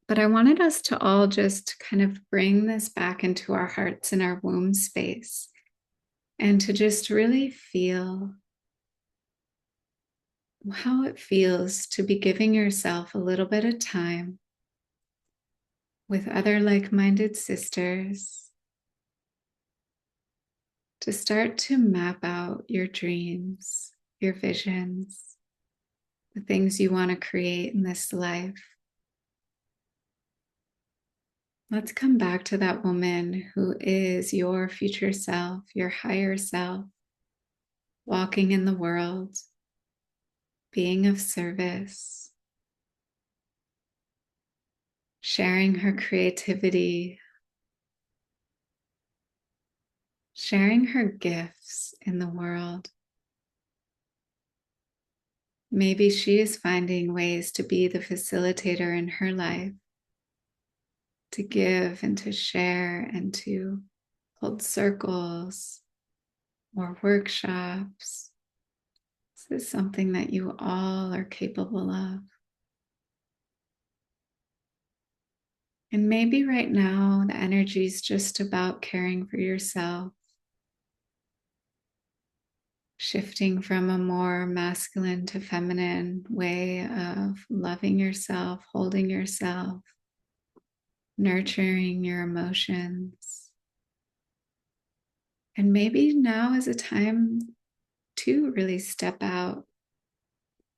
But I wanted us to all just kind of bring this back into our hearts and our womb space, and to just really feel how it feels to be giving yourself a little bit of time with other like-minded sisters to start to map out your dreams, your visions, the things you want to create in this life. Let's come back to that woman who is your future self, your higher self, walking in the world, being of service, sharing her creativity, sharing her gifts in the world. Maybe she is finding ways to be the facilitator in her life, to give and to share and to hold circles or workshops. This is something that you all are capable of. And maybe right now the energy is just about caring for yourself, shifting from a more masculine to feminine way of loving yourself, holding yourself, nurturing your emotions. And maybe now is a time to really step out,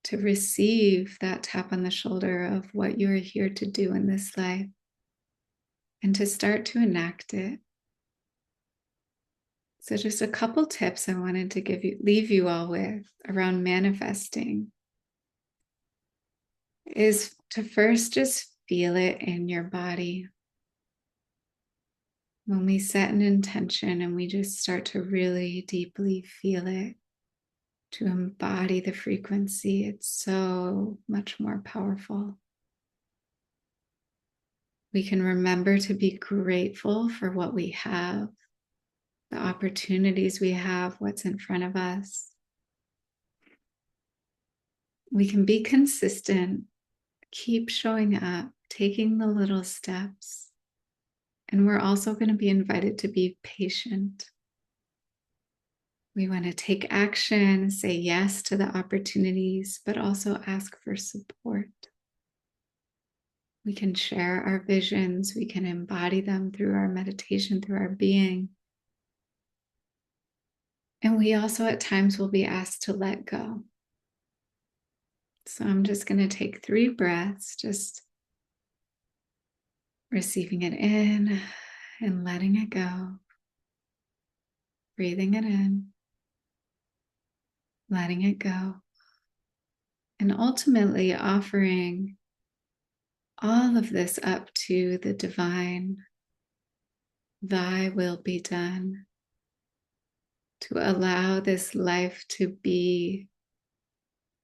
to receive that tap on the shoulder of what you are here to do in this life, and to start to enact it. So just a couple tips I wanted to leave you all with around manifesting is to first just feel it in your body. When we set an intention and we just start to really deeply feel it, to embody the frequency, it's so much more powerful. We can remember to be grateful for what we have, the opportunities we have, what's in front of us. We can be consistent, keep showing up, taking the little steps. And we're also going to be invited to be patient. We want to take action, say yes to the opportunities, but also ask for support. We can share our visions. We can embody them through our meditation, through our being. And we also at times will be asked to let go. So I'm just going to take 3 breaths, just receiving it in and letting it go. Breathing it in, letting it go. And ultimately offering all of this up to the divine. Thy will be done. To allow this life to be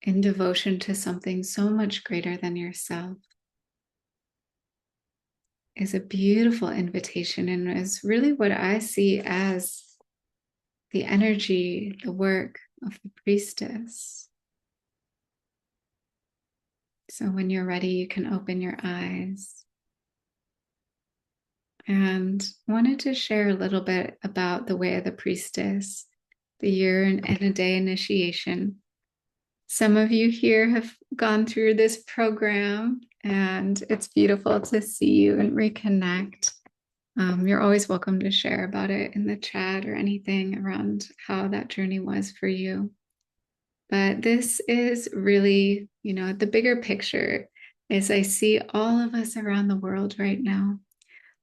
in devotion to something so much greater than yourself is a beautiful invitation, and is really what I see as the energy, the work of the priestess. So when you're ready, you can open your eyes. and wanted to share a little bit about the Way of the Priestess, the year and a day initiation. Some of you here have gone through this program, and it's beautiful to see you and reconnect. You're always welcome to share about it in the chat or anything around how that journey was for you. But this is really, the bigger picture is I see all of us around the world right now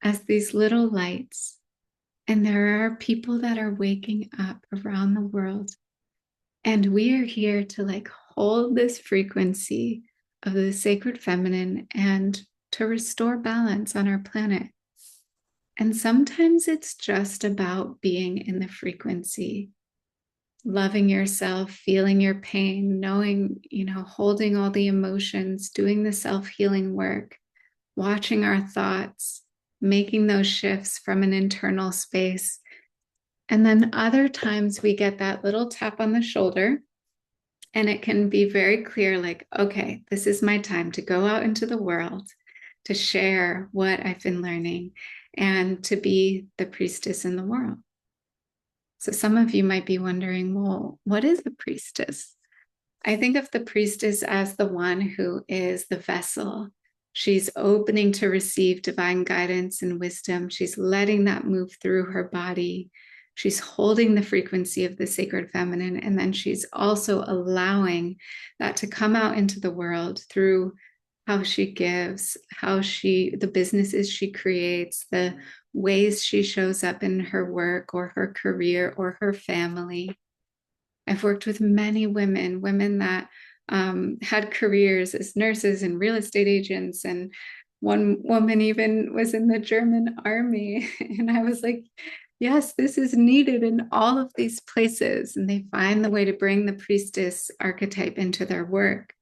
as these little lights. And there are people that are waking up around the world. And we are here to hold this frequency of the sacred feminine and to restore balance on our planet. And sometimes it's just about being in the frequency, loving yourself, feeling your pain, knowing, holding all the emotions, doing the self-healing work, watching our thoughts, making those shifts from an internal space. And then other times we get that little tap on the shoulder, and it can be very clear, okay, this is my time to go out into the world, to share what I've been learning, and to be the priestess in the world. So some of you might be wondering, well, what is a priestess? I think of the priestess as the one who is the vessel. She's opening to receive divine guidance and wisdom. She's letting that move through her body. She's holding the frequency of the sacred feminine. And then she's also allowing that to come out into the world through how she gives, the businesses she creates, the ways she shows up in her work or her career or her family. I've worked with many women that had careers as nurses and real estate agents. And one woman even was in the German army. And I was like, yes, this is needed in all of these places. And they find the way to bring the priestess archetype into their work.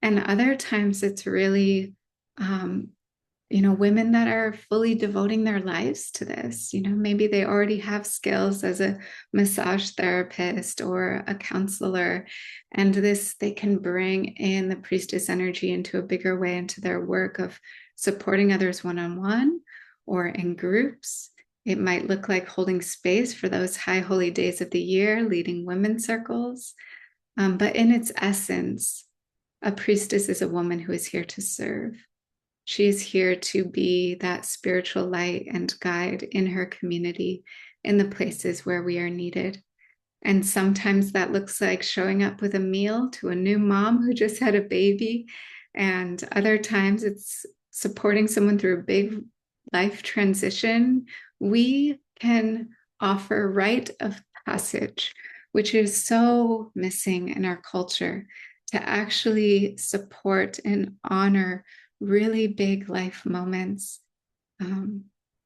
And other times it's really, women that are fully devoting their lives to this. Maybe they already have skills as a massage therapist or a counselor, and they can bring in the priestess energy into a bigger way into their work of supporting others one-on-one or in groups. It might look like holding space for those high holy days of the year, leading women's circles. But in its essence, a priestess is a woman who is here to serve. She is here to be that spiritual light and guide in her community, in the places where we are needed. And sometimes that looks like showing up with a meal to a new mom who just had a baby. And other times it's supporting someone through a big life transition. We can offer rite of passage, which is so missing in our culture, to actually support and honor really big life moments.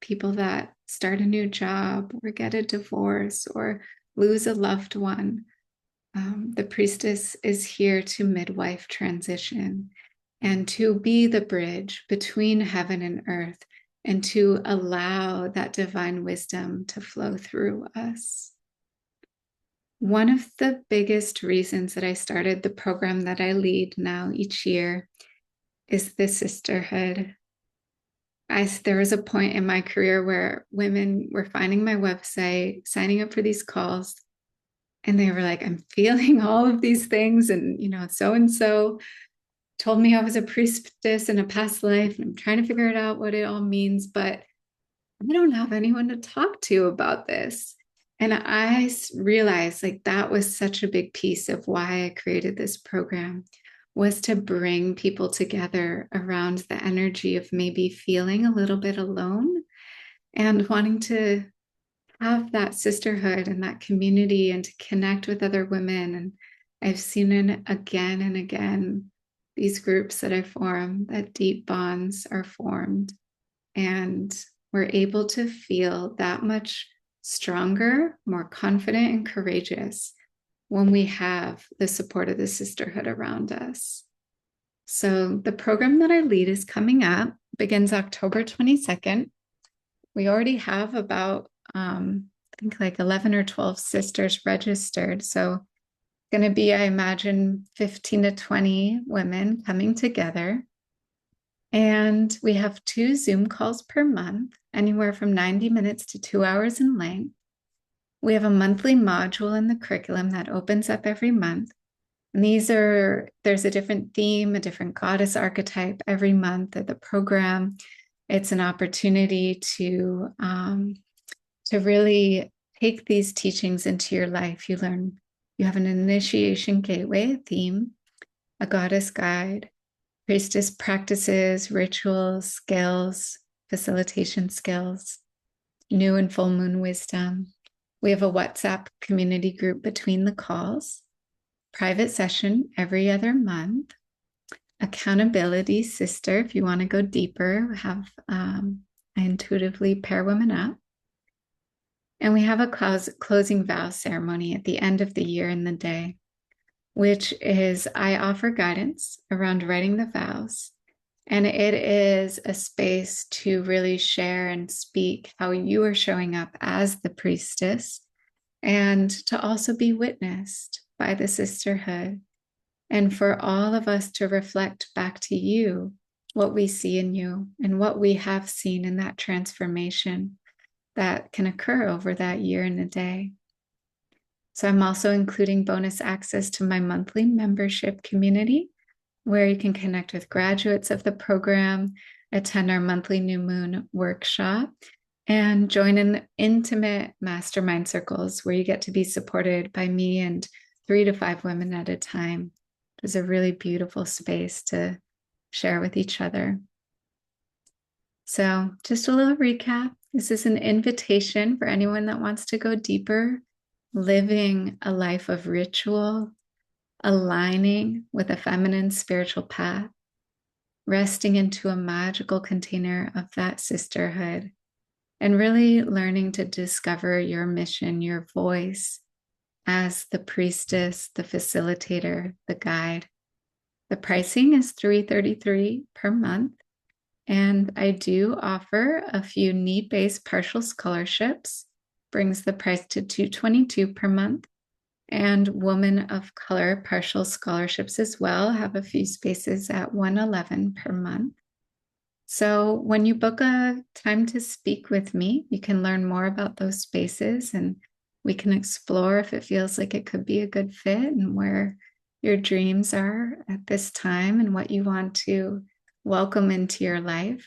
People that start a new job or get a divorce or lose a loved one. The priestess is here to midwife transition and to be the bridge between heaven and earth, and to allow that divine wisdom to flow through us. One of the biggest reasons that I started the program that I lead now each year is the sisterhood. There was a point in my career where women were finding my website, signing up for these calls, and they were like, I'm feeling all of these things, and so-and-so told me I was a priestess in a past life, and I'm trying to figure it out what it all means, but I don't have anyone to talk to about this. And I realized that was such a big piece of why I created this program, was to bring people together around the energy of maybe feeling a little bit alone and wanting to have that sisterhood and that community and to connect with other women. And I've seen it again and again, these groups that I form, that deep bonds are formed, and we're able to feel that much stronger, more confident and courageous when we have the support of the sisterhood around us. So the program that I lead is coming up, begins October 22nd. We already have about, I think 11 or 12 sisters registered. So it's going to be, I imagine, 15 to 20 women coming together. And we have 2 Zoom calls per month, anywhere from 90 minutes to 2 hours in length. We have a monthly module in the curriculum that opens up every month. And there's a different theme, a different goddess archetype every month of the program. It's an opportunity to really take these teachings into your life. You have an initiation gateway, a theme, a goddess guide, priestess practices, rituals, skills, facilitation skills, new and full moon wisdom. We have a WhatsApp community group between the calls, private session every other month, accountability sister. If you want to go deeper, I intuitively pair women up. And we have a closing vow ceremony at the end of the year in the day, which is I offer guidance around writing the vows. And it is a space to really share and speak how you are showing up as the priestess, and to also be witnessed by the sisterhood. And for all of us to reflect back to you what we see in you and what we have seen in that transformation that can occur over that year and a day. So I'm also including bonus access to my monthly membership community, where you can connect with graduates of the program, attend our monthly new moon workshop, and join in intimate mastermind circles where you get to be supported by me and 3 to 5 women at a time. It's a really beautiful space to share with each other. So just a little recap. This is an invitation for anyone that wants to go deeper, living a life of ritual, aligning with a feminine spiritual path, resting into a magical container of that sisterhood, and really learning to discover your mission, your voice as the priestess, the facilitator, the guide. The pricing is $333 per month. And I do offer a few need-based partial scholarships, brings the price to $222 per month. And women of color partial scholarships as well have a few spaces at $111 per month. So when you book a time to speak with me, you can learn more about those spaces, and we can explore if it feels like it could be a good fit and where your dreams are at this time and what you want to welcome into your life.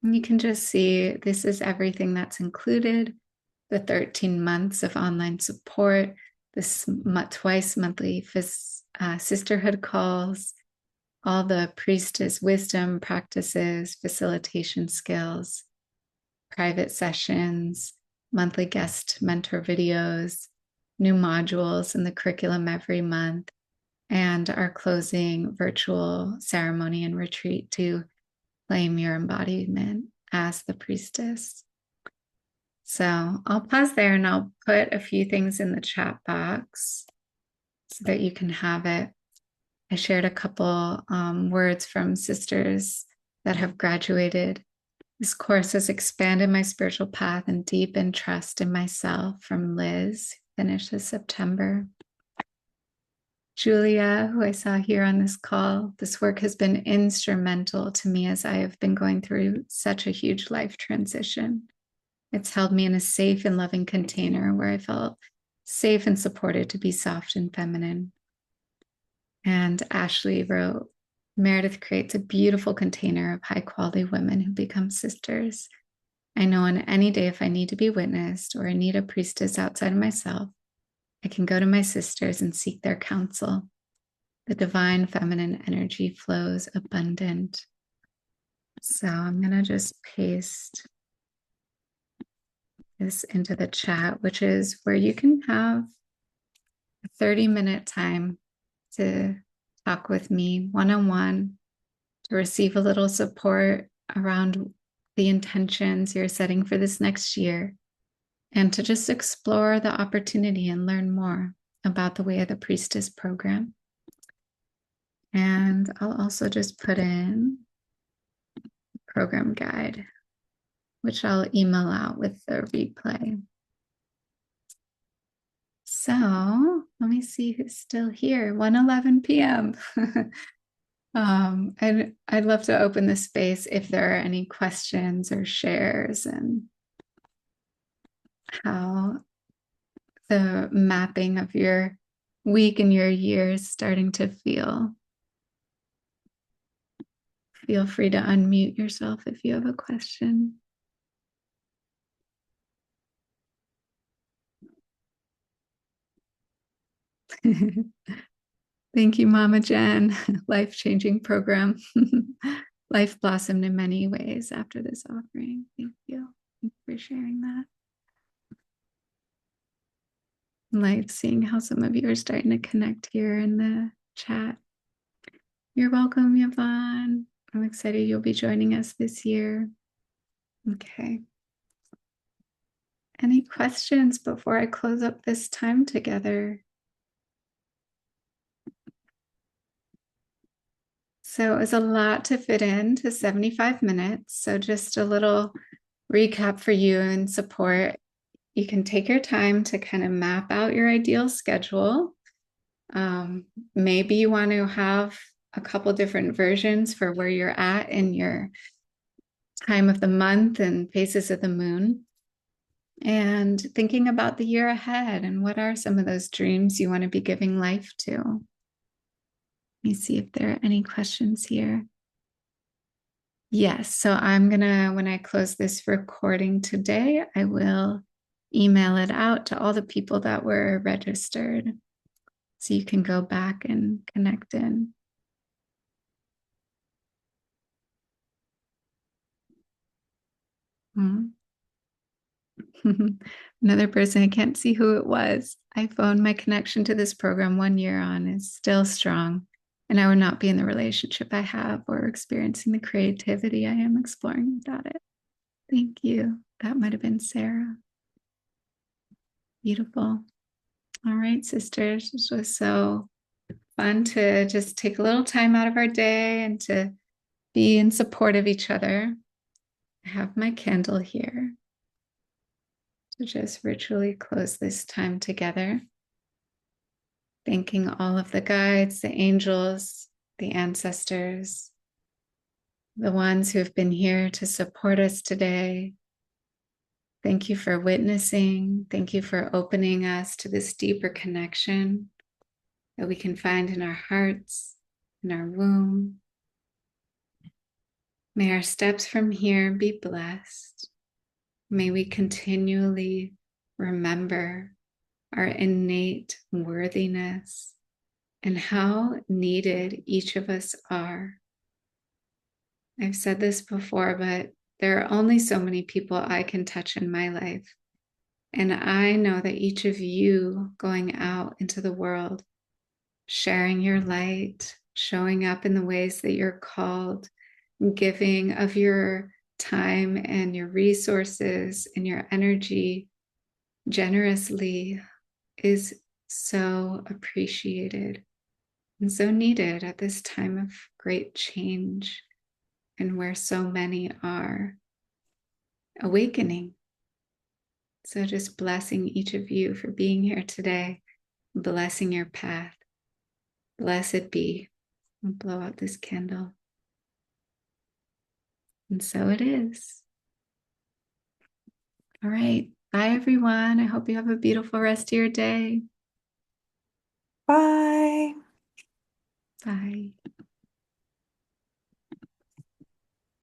And you can just see this is everything that's included: the 13 months of online support, the twice monthly sisterhood calls, all the priestess wisdom practices, facilitation skills, private sessions, monthly guest mentor videos, new modules in the curriculum every month, and our closing virtual ceremony and retreat to claim your embodiment as the priestess. So I'll pause there and I'll put a few things in the chat box so that you can have it. I shared a couple words from sisters that have graduated. This course has expanded my spiritual path and deepened trust in myself, from Liz, finished this September. Julia, who I saw here on this call, this work has been instrumental to me as I have been going through such a huge life transition. It's held me in a safe and loving container where I felt safe and supported to be soft and feminine. And Ashley wrote, Meredith creates a beautiful container of high quality women who become sisters. I know on any day if I need to be witnessed or I need a priestess outside of myself, I can go to my sisters and seek their counsel. The divine feminine energy flows abundant. So I'm going to just paste this into the chat, which is where you can have a 30-minute time to talk with me one-on-one, to receive a little support around the intentions you're setting for this next year, and to just explore the opportunity and learn more about the Way of the Priestess program. And I'll also just put in the program guide, which I'll email out with the replay. So let me see who's still here. 1:11 p.m. I'd love to open the space if there are any questions or shares and how the mapping of your week and your year is starting to feel. Feel free to unmute yourself if you have a question. Thank you, Mama Jen. Life-changing program. Life blossomed in many ways after this offering. Thank you. Thank you for sharing that. Like seeing how some of you are starting to connect here in the chat. You're welcome, Yvonne. I'm excited you'll be joining us this year. Okay. Any questions before I close up this time together? So it was a lot to fit into 75 minutes. So just a little recap for you and support. You can take your time to kind of map out your ideal schedule. Maybe you want to have a couple different versions for where you're at in your time of the month and phases of the moon. And thinking about the year ahead and what are some of those dreams you want to be giving life to. Let me see if there are any questions here. Yes, so I'm gonna, when I close this recording today, I will email it out to all the people that were registered so you can go back and connect in. Hmm. Another person, I can't see who it was. iPhone, my connection to this program 1 year on is still strong, and I would not be in the relationship I have or experiencing the creativity I am exploring without it. Thank you. That might have been Sarah. Beautiful. All right, sisters. This was so fun to just take a little time out of our day and to be in support of each other. I have my candle here to just ritually close this time together. Thanking all of the guides, the angels, the ancestors, the ones who have been here to support us today. Thank you for witnessing. Thank you for opening us to this deeper connection that we can find in our hearts, in our womb. May our steps from here be blessed. May we continually remember our innate worthiness and how needed each of us are. I've said this before, but there are only so many people I can touch in my life. And I know that each of you going out into the world, sharing your light, showing up in the ways that you're called, giving of your time and your resources and your energy generously is so appreciated and so needed at this time of great change and where so many are awakening. So just blessing each of you for being here today, blessing your path. Blessed be. I'll blow out this candle. And so it is. All right. Bye, everyone. I hope you have a beautiful rest of your day. Bye. Bye.